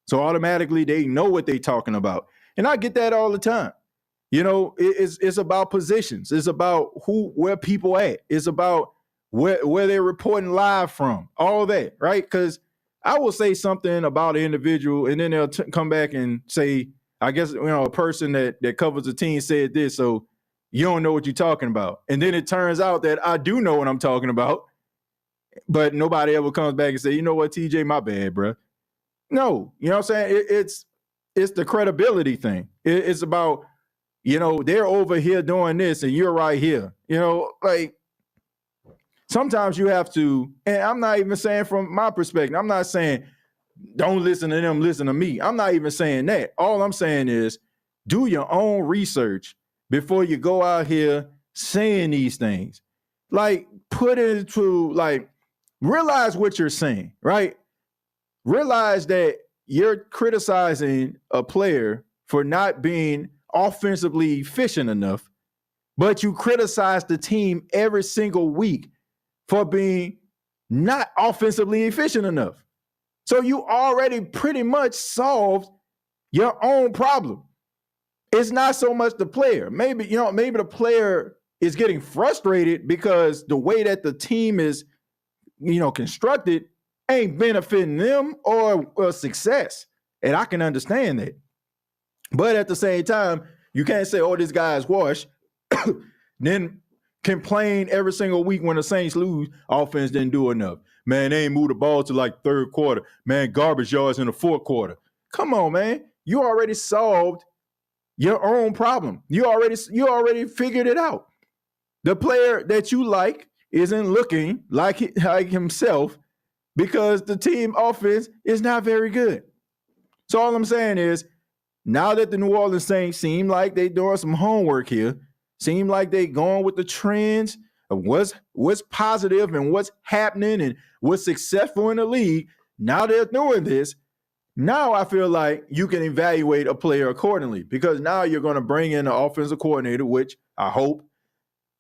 so automatically they know what they're talking about. And I get that all the time. You know, it's about positions. It's about where people at. It's about where they're reporting live from. All that, right? Because I will say something about an individual, and then they'll come back and say, I guess, you know, a person that covers the team said this, so you don't know what you're talking about. And then it turns out that I do know what I'm talking about, but nobody ever comes back and say, you know what, TJ, my bad, bro. No, you know what I'm saying? It's the credibility thing. It's about, you know, they're over here doing this and you're right here. You know, like sometimes you have to, and I'm not even saying from my perspective, I'm not saying don't listen to them, listen to me. I'm not even saying that. All I'm saying is do your own research before you go out here saying these things. Like, put it into, like, realize what you're saying, right? Realize that you're criticizing a player for not being offensively efficient enough, but you criticize the team every single week for being not offensively efficient enough. So you already pretty much solved your own problem. It's not so much the player. Maybe the player is getting frustrated because the way that the team is, constructed ain't benefiting them or success. And I can understand that. But at the same time, you can't say, oh, this guy's washed, then complain every single week when the Saints lose, offense didn't do enough. Man, they ain't moved the ball to like third quarter. Man, garbage yards in the fourth quarter. Come on, man. You already solved your own problem. You already figured it out. The player that you like isn't looking like himself because the team offense is not very good. So all I'm saying is, now that the New Orleans Saints seem like they doing some homework here, seem like they going with the trends of what's positive and what's happening and what's successful in the league, now they're doing this. Now I feel like you can evaluate a player accordingly, because now you're going to bring in an offensive coordinator, which I hope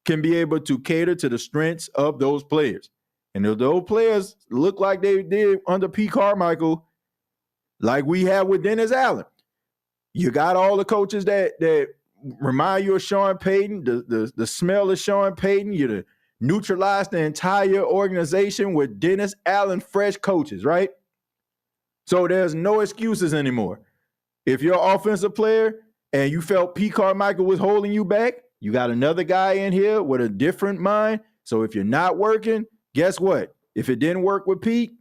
can be able to cater to the strengths of those players. And if those players look like they did under Pete Carmichael, like we have with Dennis Allen, you got all the coaches that remind you of Sean Payton, the smell of Sean Payton. You neutralize the entire organization with Dennis Allen fresh coaches, right? So there's no excuses anymore. If you're an offensive player and you felt Pete Carmichael was holding you back, you got another guy in here with a different mind. So if you're not working, guess what? If it didn't work with Pete,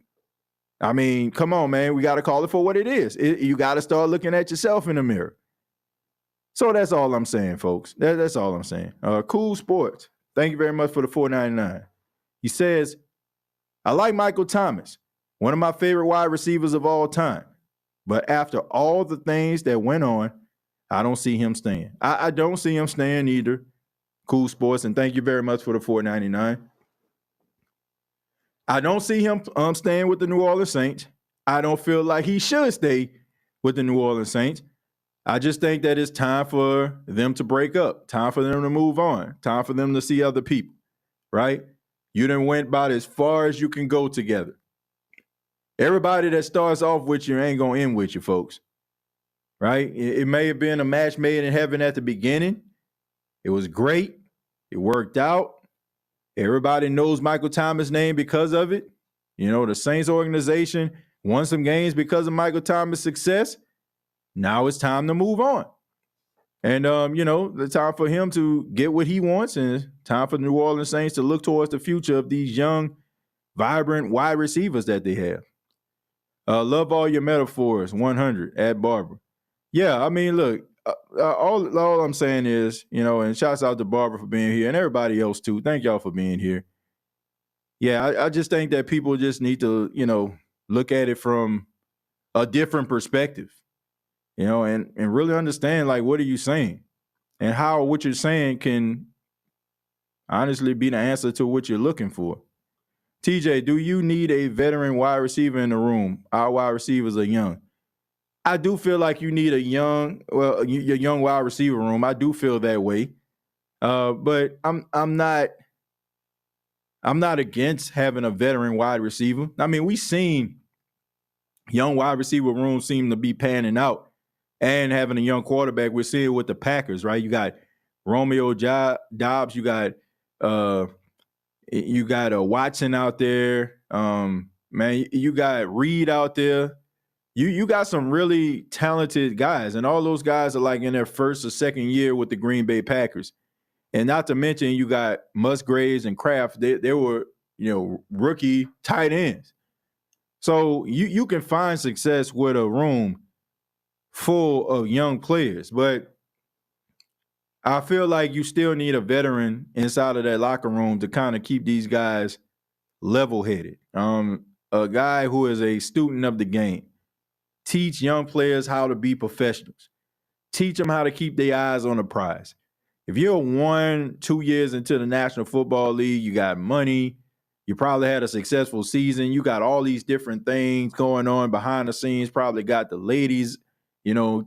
I mean, come on, man. We got to call it for what it is. You got to start looking at yourself in the mirror. So that's all I'm saying, folks. That's all I'm saying. Cool Sports. Thank you very much for the $4.99. He says, I like Michael Thomas, one of my favorite wide receivers of all time. But after all the things that went on, I don't see him staying. I don't see him staying either. Cool Sports, and thank you very much for the $4.99. I don't see him staying with the New Orleans Saints. I don't feel like he should stay with the New Orleans Saints. I just think that it's time for them to break up, time for them to move on, time for them to see other people, right? You done went about as far as you can go together. Everybody that starts off with you ain't going to end with you, folks, right? It may have been a match made in heaven at the beginning. It was great. It worked out. Everybody knows Michael Thomas' name because of it. You know, the Saints organization won some games because of Michael Thomas' success. Now it's time to move on. And, the time for him to get what he wants, and time for the New Orleans Saints to look towards the future of these young, vibrant wide receivers that they have. Love all your metaphors, 100 at Barbara. Yeah, I mean, look, all I'm saying is, and shouts out to Barbara for being here and everybody else too. Thank y'all for being here. Yeah, I just think that people just need to, look at it from a different perspective, and really understand, like, what are you saying and how what you're saying can honestly be the answer to what you're looking for. TJ, do you need a veteran wide receiver in the room? Our wide receivers are young. I do feel like you need your young wide receiver room. I do feel that way. But I'm not against having a veteran wide receiver. I mean, we've seen young wide receiver rooms seem to be panning out, and having a young quarterback. We're seeing with the Packers, right? You got Romeo Dobbs, you got Watson out there. Man, you got Reed out there. You got some really talented guys, and all those guys are like in their first or second year with the Green Bay Packers. And not to mention, you got Musgraves and Kraft. They were, rookie tight ends. So you can find success with a room full of young players, but I feel like you still need a veteran inside of that locker room to kind of keep these guys level-headed. A guy who is a student of the game. Teach young players how to be professionals. Teach them how to keep their eyes on the prize. If you're 1-2 years into the National Football League, you got money, you probably had a successful season, you got all these different things going on behind the scenes, probably got the ladies, in your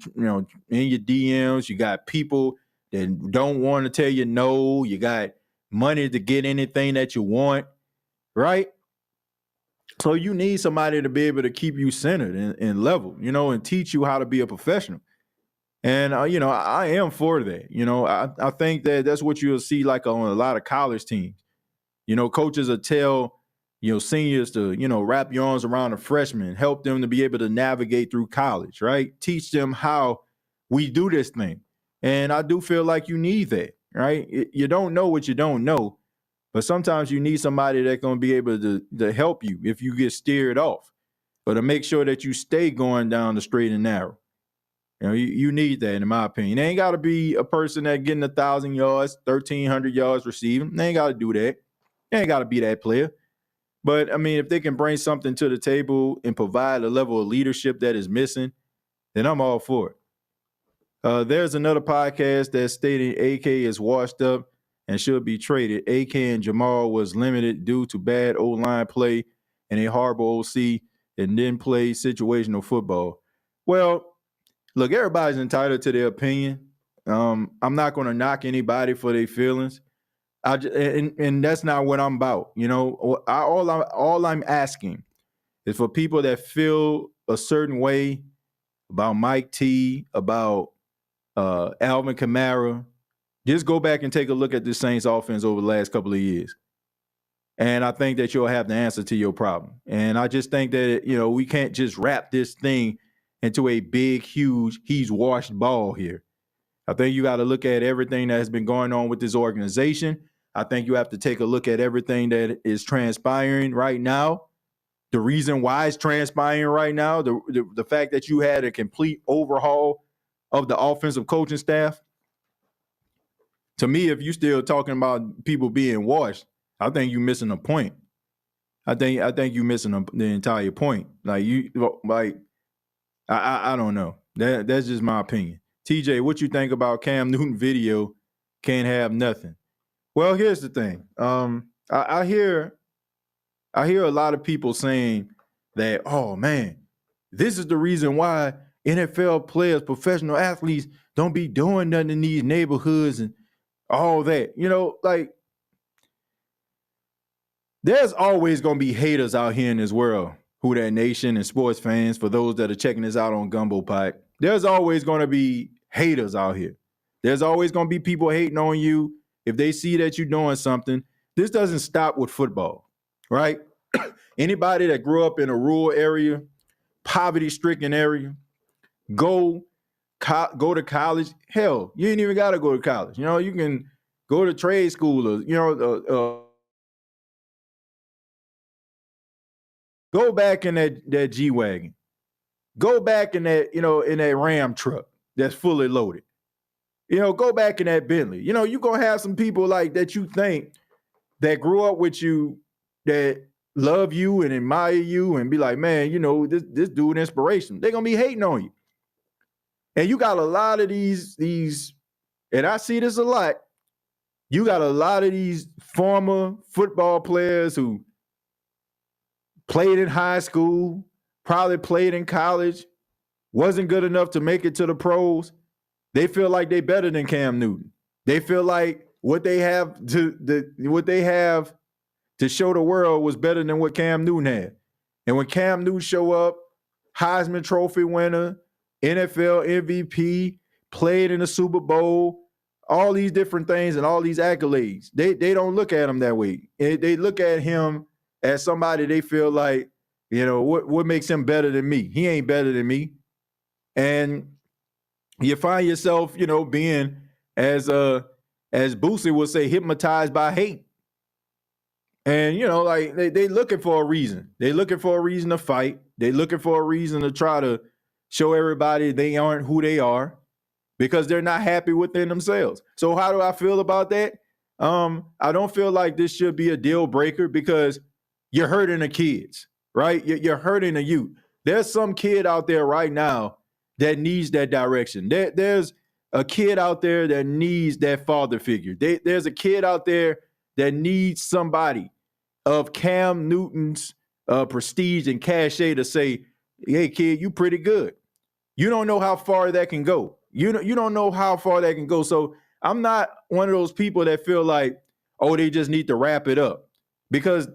DMs, you got people that don't want to tell you no, you got money to get anything that you want, right? So you need somebody to be able to keep you centered and level, and teach you how to be a professional. And, I am for that. I think that that's what you'll see like on a lot of college teams. Coaches will tell, seniors to, wrap your arms around the freshmen, help them to be able to navigate through college, right? Teach them how we do this thing. And I do feel like you need that, right? You don't know what you don't know, but sometimes you need somebody that's going to be able to help you if you get steered off, or to make sure that you stay going down the straight and narrow. You need that, in my opinion. They ain't got to be a person that getting 1,000 yards, 1,300 yards receiving. They ain't got to do that. They ain't got to be that player. But, I mean, if they can bring something to the table and provide a level of leadership that is missing, then I'm all for it. There's another podcast that's stating AK is washed up and should be traded. AK and Jamal was limited due to bad O-line play and a horrible OC and then play situational football. Well, look, everybody's entitled to their opinion. I'm not going to knock anybody for their feelings. And that's not what I'm about. All I'm asking is for people that feel a certain way about Mike T, about Alvin Kamara, just go back and take a look at the Saints offense over the last couple of years. And I think that you'll have the answer to your problem. And I just think that, we can't just wrap this thing into a big, huge, he's washed ball here. I think you got to look at everything that has been going on with this organization. I think you have to take a look at everything that is transpiring right now. The reason why it's transpiring right now, the fact that you had a complete overhaul of the offensive coaching staff. To me, if you're still talking about people being washed, I think you're missing a point. I think you're missing the entire point. I don't know. That's just my opinion. TJ, what you think about Cam Newton video? Can't have nothing. Well, here's the thing. I hear a lot of people saying that, oh man, this is the reason why NFL players, professional athletes, don't be doing nothing in these neighborhoods and all that. You know, like there's always gonna be haters out here in this world. Who That Nation and sports fans, for those that are checking this out on Gumbo Pot, there's always gonna be haters out here. There's always gonna be people hating on you if they see that you're doing something. This doesn't stop with football, right? Anybody that grew up in a rural area, poverty-stricken area, go to college. Hell, you ain't even got to go to college. You know, you can go to trade school or, you know, go back in that G-Wagon. Go back in that, you know, in that Ram truck that's fully loaded. You know, go back in that Bentley. You know, you're going to have some people like that you think that grew up with you that love you and admire you and be like, man, you know, this dude inspiration. They're going to be hating on you. And you got a lot of these, and I see this a lot. You got a lot of these former football players who played in high school, probably played in college, wasn't good enough to make it to the pros. They feel like they better than Cam Newton. They feel like what they have to show the world was better than what Cam Newton had. And when Cam Newton show up, Heisman Trophy winner, NFL MVP, played in the Super Bowl, all these different things and all these accolades, they don't look at him that way. They look at him as somebody they feel like, you know, what makes him better than me? He ain't better than me. And you find yourself, you know, being, as Boosie would say, hypnotized by hate. And, you know, like they looking for a reason. They looking for a reason to fight. They looking for a reason to try to show everybody they aren't who they are because they're not happy within themselves. So how do I feel about that? I don't feel like this should be a deal breaker because you're hurting the kids, right? You're hurting the youth. There's some kid out there right now that needs that direction. There's a kid out there that needs that father figure. There's a kid out there that needs somebody of Cam Newton's prestige and cachet to say, hey, kid, you pretty good. You don't know how far that can go. You don't know how far that can go. So I'm not one of those people that feel like, oh, they just need to wrap it up. Because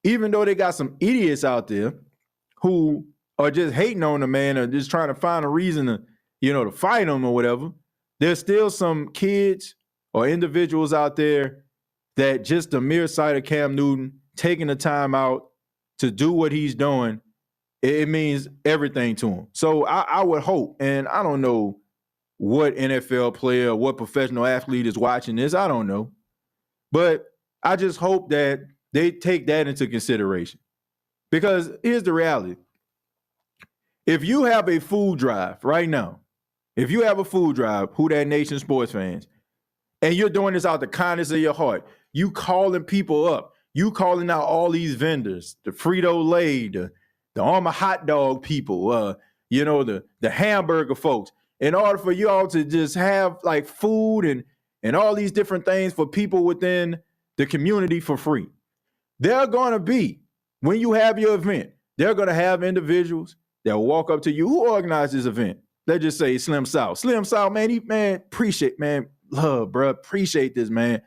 even though they got some idiots out there who are just hating on the man or just trying to find a reason to, you know, to fight him or whatever, there's still some kids or individuals out there that just the mere sight of Cam Newton taking the time out to do what he's doing, it means everything to him. So I would hope, and I don't know what NFL player, what professional athlete is watching this, I don't know. But I just hope that they take that into consideration. Because here's the reality. If you have a food drive right now, if you have a food drive, Who That Nation sports fans, and you're doing this out the kindness of your heart, you calling people up, you calling out all these vendors, the Frito-Lay, the Armour hot dog people, you know, the hamburger folks, in order for you all to just have like food and all these different things for people within the community for free. They're going to be, when you have your event, they're going to have individuals that will walk up to you. Who organized this event? Let's just say Slim South. Slim South, man, appreciate, man, love, bro, appreciate this, man.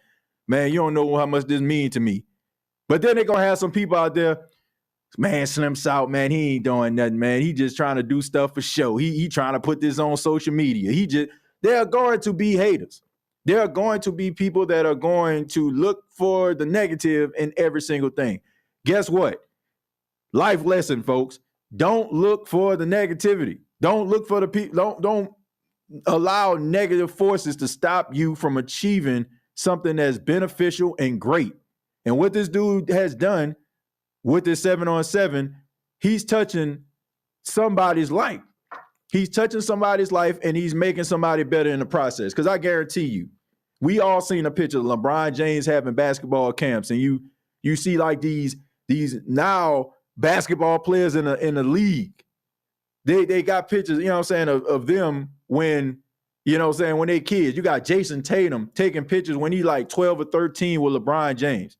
Man, you don't know how much this means to me. But then they're going to have some people out there, man, Slim South, man, he ain't doing nothing, man. He just trying to do stuff for show. He trying to put this on social media. There are going to be haters. There are going to be people that are going to look for the negative in every single thing. Guess what? Life lesson, folks. Don't look for the negativity. Don't look for the people. Don't allow negative forces to stop you from achieving something that's beneficial and great. And what this dude has done with this 7-on-7, he's touching somebody's life. He's touching somebody's life and he's making somebody better in the process. Because I guarantee you, we all seen a picture of LeBron James having basketball camps, and you see like these now basketball players in the league they got pictures, you know what I'm saying, of them when, you know what I'm saying, when they kids. You got Jason Tatum taking pictures when he like 12 or 13 with LeBron James.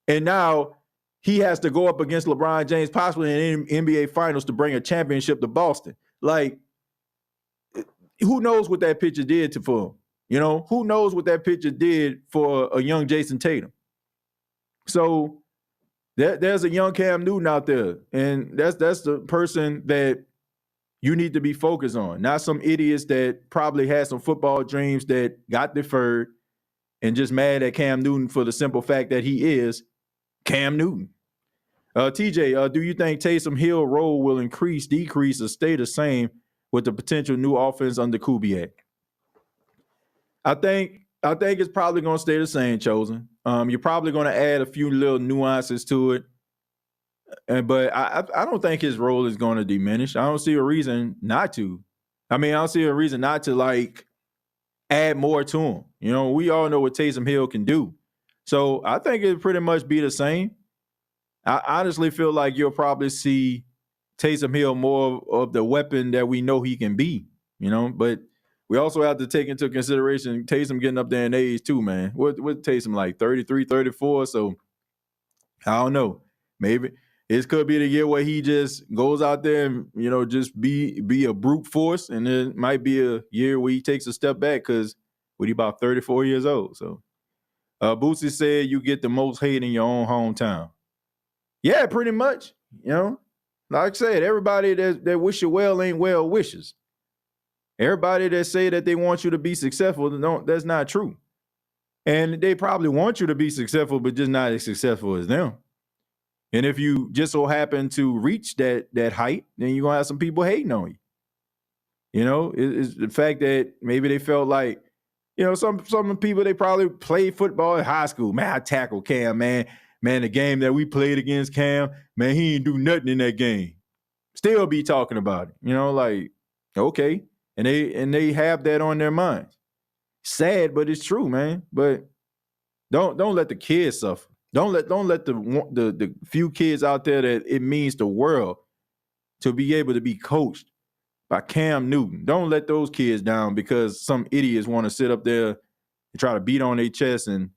And now he has to go up against LeBron James, possibly in NBA Finals, to bring a championship to Boston. Like, who knows what that picture did for him? You know, who knows what that picture did for a young Jason Tatum? So there's a young Cam Newton out there, and that's the person that you need to be focused on, not some idiots that probably had some football dreams that got deferred and just mad at Cam Newton for the simple fact that he is Cam Newton. TJ, do you think Taysom Hill role will increase, decrease, or stay the same with the potential new offense under Kubiak? I think it's probably going to stay the same, Chosen. You're probably going to add a few little nuances to it. But I don't think his role is going to diminish. I don't see a reason not to. I mean, I don't see a reason not to, like, add more to him. You know, we all know what Taysom Hill can do. So I think it'll pretty much be the same. I honestly feel like you'll probably see Taysom Hill more of the weapon that we know he can be, you know. But we also have to take into consideration Taysom getting up there in age too, man. What Taysom, like 33, 34? So I don't know. Maybe this could be the year where he just goes out there and, you know, just be a brute force. And it might be a year where he takes a step back because he about 34 years old. So Boosie said you get the most hate in your own hometown. Yeah, pretty much. You know, like I said, everybody that wish you well ain't well wishes. Everybody that say that they want you to be successful, that's not true. And they probably want you to be successful, but just not as successful as them. And if you just so happen to reach that height, then you're going to have some people hating on you. You know, it's the fact that maybe they felt like, you know, some people, they probably played football in high school. Man, I tackled Cam, man. Man, the game that we played against Cam, man, he didn't do nothing in that game. Still be talking about it. You know, like, okay. And they have that on their minds. Sad, but it's true, man. But don't let the kids suffer. Don't let the few kids out there that it means the world to be able to be coached by Cam Newton. Don't let those kids down because some idiots want to sit up there and try to beat on their chest and,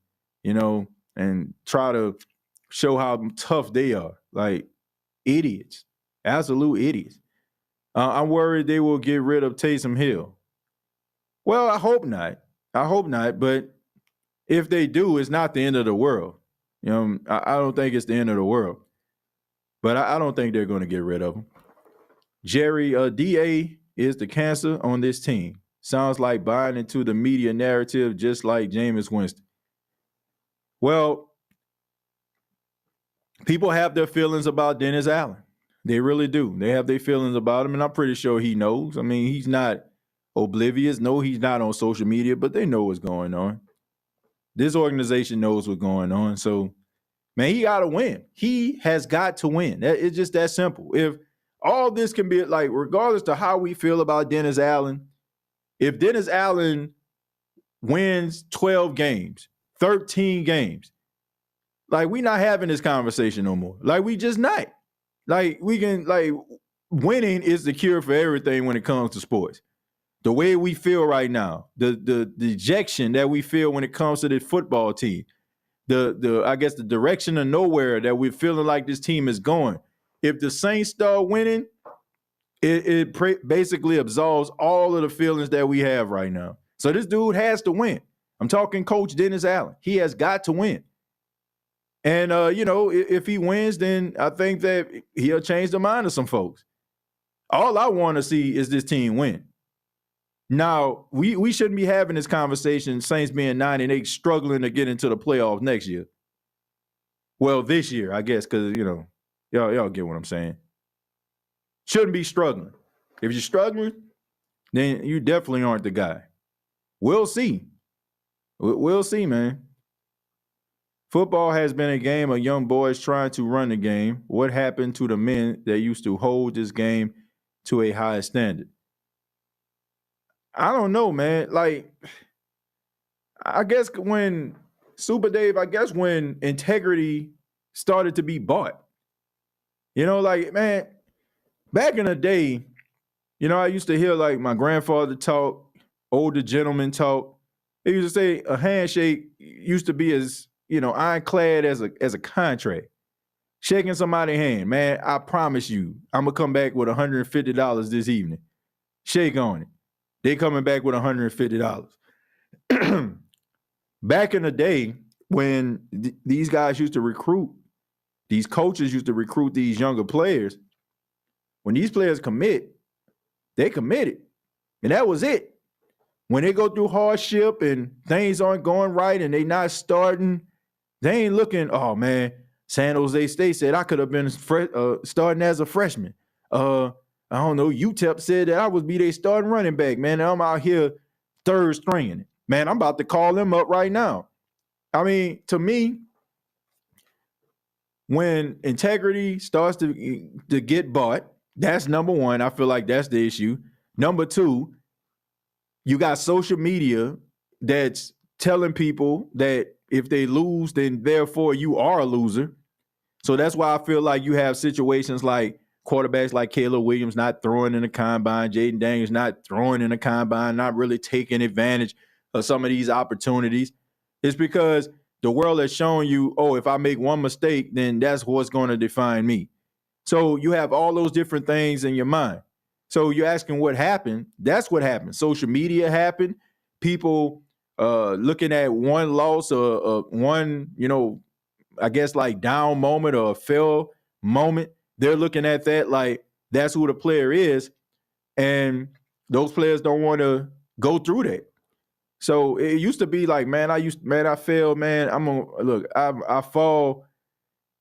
you know, and try to show how tough they are. Like, idiots. Absolute idiots. I'm worried they will get rid of Taysom Hill. Well, I hope not. But if they do, it's not the end of the world. You know, I don't think it's the end of the world. But I don't think they're going to get rid of him. Jerry, DA is the cancer on this team. Sounds like buying into the media narrative just like Jameis Winston. Well, people have their feelings about Dennis Allen. They really do. They have their feelings about him, and I'm pretty sure he knows. I mean, he's not oblivious. No, he's not on social media, but they know what's going on. This organization knows what's going on. So, man, he got to win. He has got to win. It's just that simple. If all this can be, like, regardless to how we feel about Dennis Allen, if Dennis Allen wins 12 games, 13 games, like, we not having this conversation no more. Like, we just not. Like, we can, like, winning is the cure for everything when it comes to sports. The way we feel right now, the dejection that we feel when it comes to this football team, I guess the direction of nowhere that we're feeling like this team is going. If the Saints start winning, it basically absolves all of the feelings that we have right now. So this dude has to win. I'm talking Coach Dennis Allen. He has got to win. And, you know, if he wins, then I think that he'll change the mind of some folks. All I want to see is this team win. Now, we shouldn't be having this conversation, Saints being 9-8, struggling to get into the playoffs next year. Well, this year, I guess, because, you know, y'all get what I'm saying. Shouldn't be struggling. If you're struggling, then you definitely aren't the guy. We'll see. We'll see, man. Football has been a game of young boys trying to run the game. What happened to the men that used to hold this game to a high standard? I don't know, man. Like, I guess when when integrity started to be bought. You know, like, man, back in the day, I used to hear like my grandfather talk, older gentlemen talk. They used to say a handshake used to be as, ironclad as a contract. Shaking somebody's hand, man, I promise you, I'm going to come back with $150 this evening. Shake on it. They coming back with $150. Back in the day when these guys used to recruit, these coaches used to recruit these younger players, when these players commit, they committed. And that was it. When they go through hardship and things aren't going right and they not starting, they ain't looking, oh, man, San Jose State said I could have been starting as a freshman. I don't know, UTEP said that I would be their starting running back, man. I'm out here third stringing it. Man, I'm about to call them up right now. I mean, to me, when integrity starts to get bought, that's number one. I feel like that's the issue. Number two, you got social media that's telling people that if they lose, then therefore you are a loser. So that's why I feel like you have situations like quarterbacks like Caleb Williams not throwing in the combine, Jaden Daniels not throwing in the combine, not really taking advantage of some of these opportunities. It's because the world has shown you, oh, if I make one mistake, then that's what's going to define me. So you have all those different things in your mind. So you're asking what happened. That's what happened. Social media happened. People looking at one loss or one, I guess like down moment or a fail moment. They're looking at that like that's who the player is. And those players don't want to go through that. So it used to be like, I failed, man. I fall.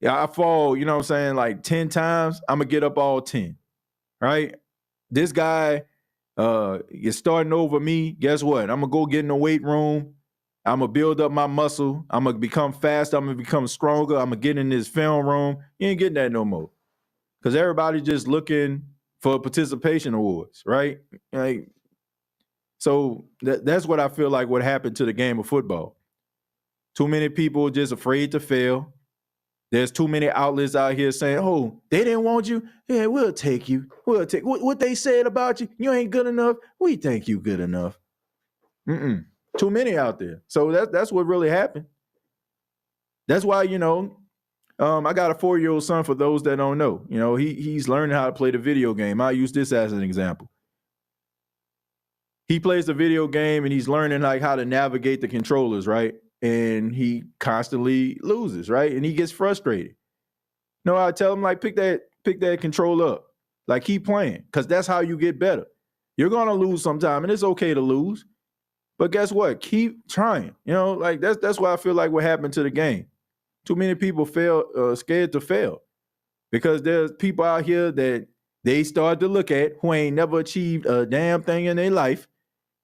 Yeah, I fall, you know what I'm saying, like 10 times. I'm going to get up all 10, right? This guy is starting over me. Guess what? I'm going to go get in the weight room. I'm going to build up my muscle. I'm going to become faster. I'm going to become stronger. I'm going to get in this film room. You ain't getting that no more. Because everybody's just looking for participation awards, right? Like, so that's what I feel like what happened to the game of football. Too many people just afraid to fail. There's too many outlets out here saying, oh, they didn't want you? Yeah, we'll take you. We'll take what they said about you. You ain't good enough. We think you good enough. Too many out there. So that's what really happened. That's why, I got a 4-year-old son for those that don't know. He's learning how to play the video game. I'll use this as an example. He plays the video game and he's learning like how to navigate the controllers, right? And he constantly loses, right? And he gets frustrated. I tell him like pick that control up. Like keep playing, because that's how you get better. You're gonna lose sometime, and it's okay to lose. But guess what? Keep trying. Like that's why I feel like what happened to the game. Too many people scared to fail. Because there's people out here that they start to look at who ain't never achieved a damn thing in their life,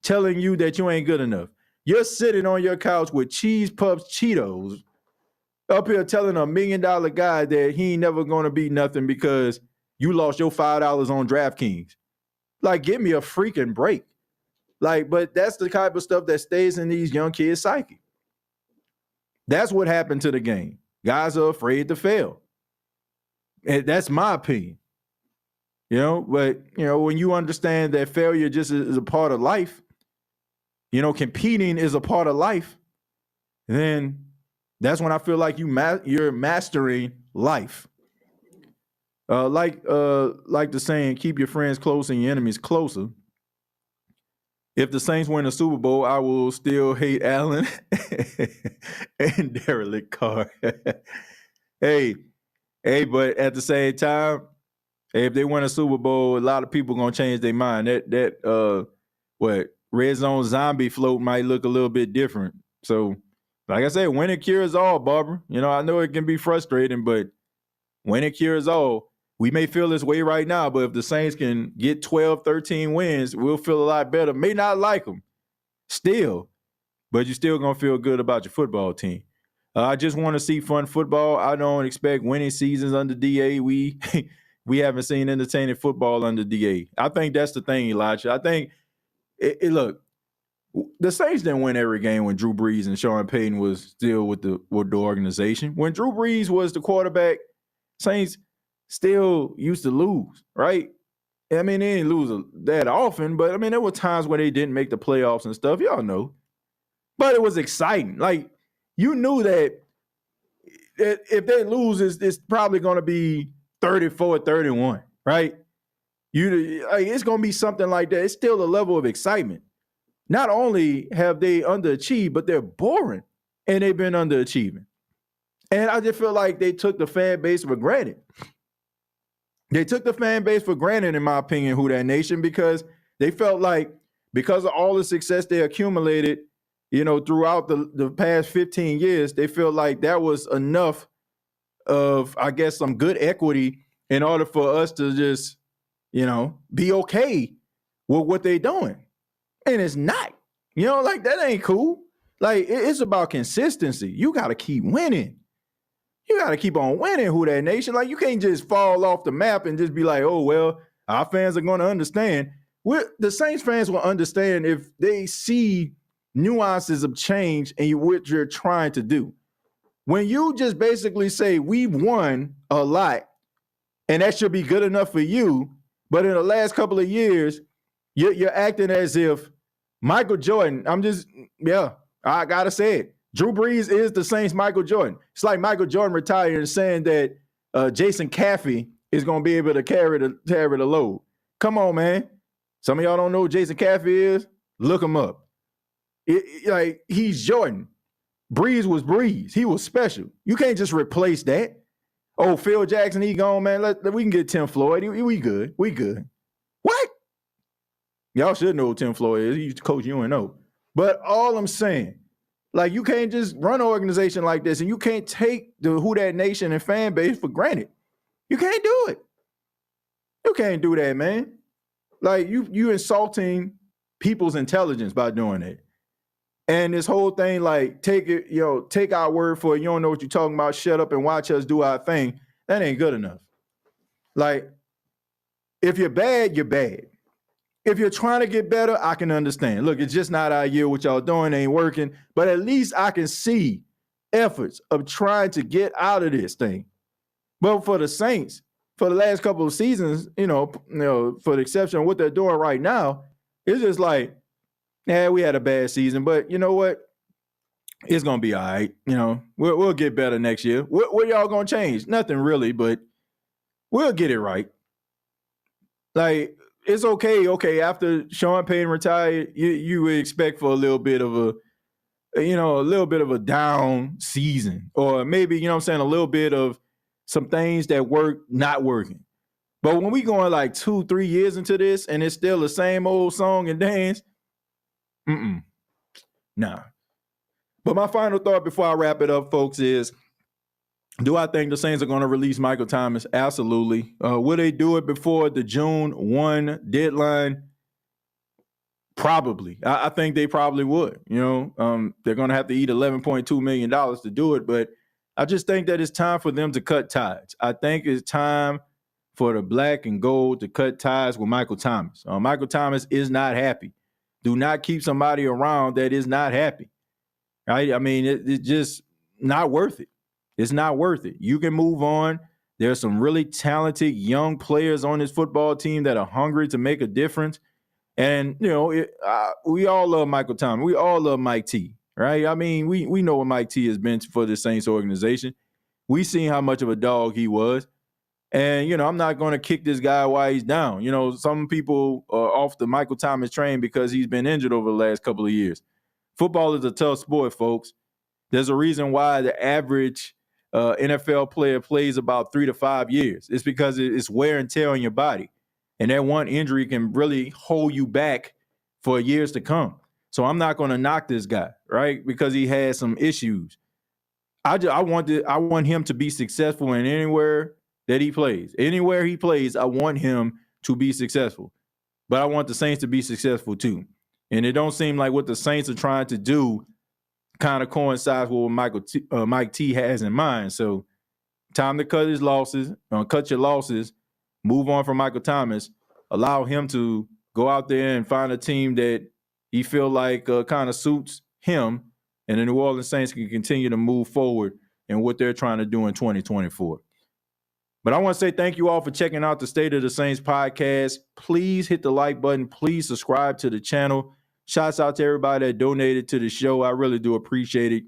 telling you that you ain't good enough. You're sitting on your couch with cheese puffs, Cheetos, up here telling $1 million guy that he ain't never going to be nothing because you lost your $5 on DraftKings. Like, give me a freaking break. Like, but that's the type of stuff that stays in these young kids' psyche. That's what happened to the game. Guys are afraid to fail. And that's my opinion. But, when you understand that failure just is a part of life, competing is a part of life, then that's when I feel like you're mastering life. Like the saying, keep your friends close and your enemies closer. If the Saints win the Super Bowl, I will still hate Allen and Derek Carr. Hey, but at the same time, if they win a Super Bowl, a lot of people gonna change their mind. That Red Zone zombie float might look a little bit different. So, like I said, winning cures all, Barbara. I know it can be frustrating, but winning cures all. We may feel this way right now, but if the Saints can get 12, 13 wins, we'll feel a lot better. May not like them still, but you're still going to feel good about your football team. I just want to see fun football. I don't expect winning seasons under DA. We haven't seen entertaining football under DA. I think that's the thing, Elijah. I think, look, the Saints didn't win every game when Drew Brees and Sean Payton was still with the organization. When Drew Brees was the quarterback, Saints still used to lose, right? I mean, they didn't lose that often, but I mean, there were times where they didn't make the playoffs and stuff. Y'all know. But it was exciting. Like, you knew that if they lose, it's probably going to be 34-31, right? It's going to be something like that. It's still a level of excitement. Not only have they underachieved, but they're boring, and they've been underachieving. And I just feel like they took the fan base for granted. They took the fan base for granted, in my opinion, Who Dat Nation, because they felt like because of all the success they accumulated, throughout the past 15 years, they felt like that was enough of, I guess, some good equity in order for us to just, be okay with what they're doing. And it's not. Like, that ain't cool. Like, it's about consistency. You got to keep winning. You got to keep on winning, Who Dat Nation. Like, you can't just fall off the map and just be like, oh, well, our fans are going to understand. The Saints fans will understand if they see nuances of change and what you're trying to do. When you just basically say, we've won a lot, and that should be good enough for you, but in the last couple of years, you're acting as if Michael Jordan, I got to say it. Drew Brees is the Saints' Michael Jordan. It's like Michael Jordan retired and saying that Jason Caffey is going to be able to carry the load. Come on, man. Some of y'all don't know who Jason Caffey is. Look him up. He's Jordan. Brees was Brees. He was special. You can't just replace that. Oh, Phil Jackson, he gone, man. We can get Tim Floyd. We good. We good. What? Y'all should know who Tim Floyd is. He used to coach UNO. But all I'm saying, like, you can't just run an organization like this, and you can't take the Who Dat Nation and fan base for granted. You can't do it. You can't do that, man. Like, you insulting people's intelligence by doing it. And this whole thing, like, take our word for it. You don't know what you're talking about. Shut up and watch us do our thing. That ain't good enough. Like, if you're bad, you're bad. If you're trying to get better, I can understand. Look, it's just not our year. What y'all doing ain't working. But at least I can see efforts of trying to get out of this thing. But for the Saints, for the last couple of seasons, for the exception of what they're doing right now, it's just like, we had a bad season, but you know what? It's going to be all right. We'll get better next year. What y'all going to change? Nothing really, but we'll get it right. Like, it's okay. Okay, after Sean Payton retired, you would expect for a little bit of a down season, or maybe, a little bit of some things that work not working. But when we going like 2-3 years into this and it's still the same old song and dance, nah. But my final thought before I wrap it up, folks, is, do I think the Saints are going to release Michael Thomas? Absolutely. Will they do it before the June 1 deadline? Probably. I think they probably would. They're going to have to eat $11.2 million to do it, but I just think that it's time for them to cut ties. I think it's time for the black and gold to cut ties with Michael Thomas. Michael Thomas is not happy. Do not keep somebody around that is not happy. Right? I mean, it's just not worth it. It's not worth it. You can move on. There's some really talented young players on this football team that are hungry to make a difference. And, we all love Michael Thomas. We all love Mike T, right? I mean, we know what Mike T has been for the Saints organization. We seen how much of a dog he was. And, I'm not going to kick this guy while he's down. Some people are off the Michael Thomas train because he's been injured over the last couple of years. Football is a tough sport, folks. There's a reason why the average NFL player plays about 3 to 5 years. It's because it's wear and tear on your body. And that one injury can really hold you back for years to come. So I'm not going to knock this guy, right? Because he has some issues. I want him to be successful in anywhere that he plays. Anywhere he plays, I want him to be successful. But I want the Saints to be successful too. And it don't seem like what the Saints are trying to do kind of coincides with what Mike T has in mind. So time to cut his losses, cut your losses, move on from Michael Thomas, allow him to go out there and find a team that he feel like kind of suits him, and the New Orleans Saints can continue to move forward in what they're trying to do in 2024. But I want to say thank you all for checking out the State of the Saints podcast. Please hit the like button. Please subscribe to the channel. Shouts out to everybody that donated to the show. I really do appreciate it.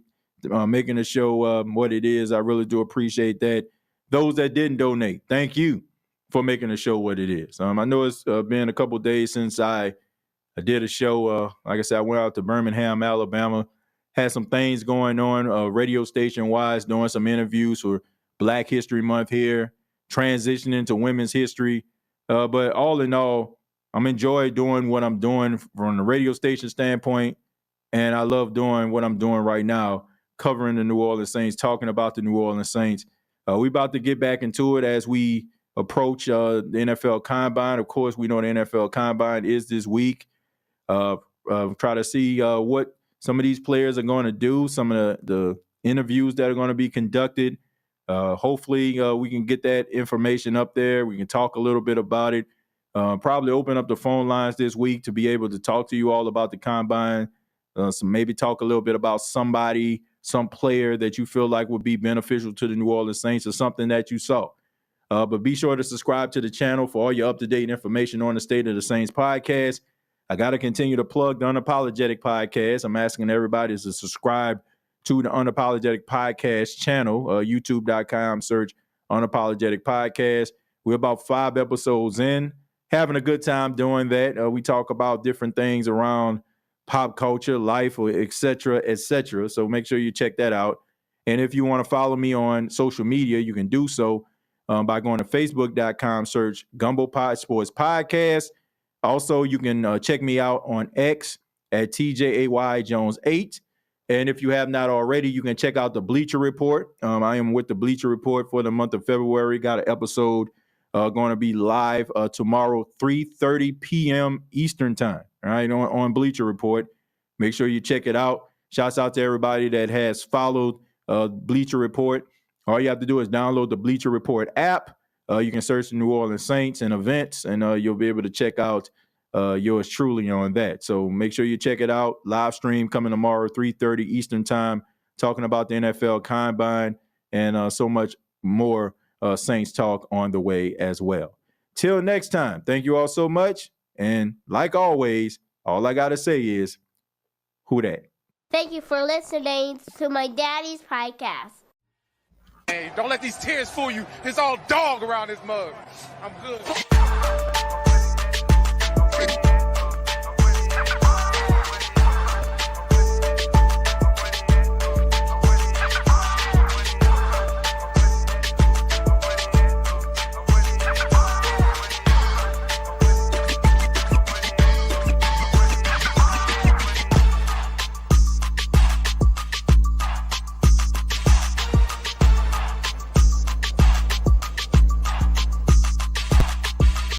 Making the show what it is. I really do appreciate that. Those that didn't donate, thank you for making the show what it is. I know it's been a couple days since I did a show. Like I said, I went out to Birmingham, Alabama, had some things going on radio station-wise, doing some interviews for Black History Month here, transitioning to women's history. But all in all, I'm enjoying doing what I'm doing from the radio station standpoint, and I love doing what I'm doing right now, covering the New Orleans Saints, talking about the New Orleans Saints. We about to get back into it as we approach the NFL Combine. Of course, we know the NFL Combine is this week. Try to see what some of these players are going to do, some of the interviews that are going to be conducted. Hopefully, we can get that information up there. We can talk a little bit about it. Probably open up the phone lines this week to be able to talk to you all about the Combine. So maybe talk a little bit about somebody, some player that you feel like would be beneficial to the New Orleans Saints or something that you saw. But be sure to subscribe to the channel for all your up-to-date information on the State of the Saints podcast. I got to continue to plug the Unapologetic podcast. I'm asking everybody to subscribe to the Unapologetic podcast channel, youtube.com, search Unapologetic podcast. We're about 5 episodes in, having a good time doing that. We talk about different things around pop culture, life, et cetera, et cetera. So make sure you check that out. And if you want to follow me on social media, you can do so by going to facebook.com, search Gumbo Pod Sports Podcast. Also, you can check me out on X at TJAY Jones 8. And if you have not already, you can check out the Bleacher Report. I am with the Bleacher Report for the month of February. Got an episode going to be live tomorrow, 3:30 p.m. Eastern time, all right, on Bleacher Report. Make sure you check it out. Shouts out to everybody that has followed Bleacher Report. All you have to do is download the Bleacher Report app. You can search the New Orleans Saints and events, and you'll be able to check out yours truly on that. So make sure you check it out. Live stream coming tomorrow, 3:30 Eastern time, talking about the NFL Combine and so much more Saints talk on the way as well. Till next time, thank you all so much. And like always, all I got to say is, who dat? Thank you for listening to my daddy's podcast. Hey, don't let these tears fool you. It's all dog around this mug. I'm good.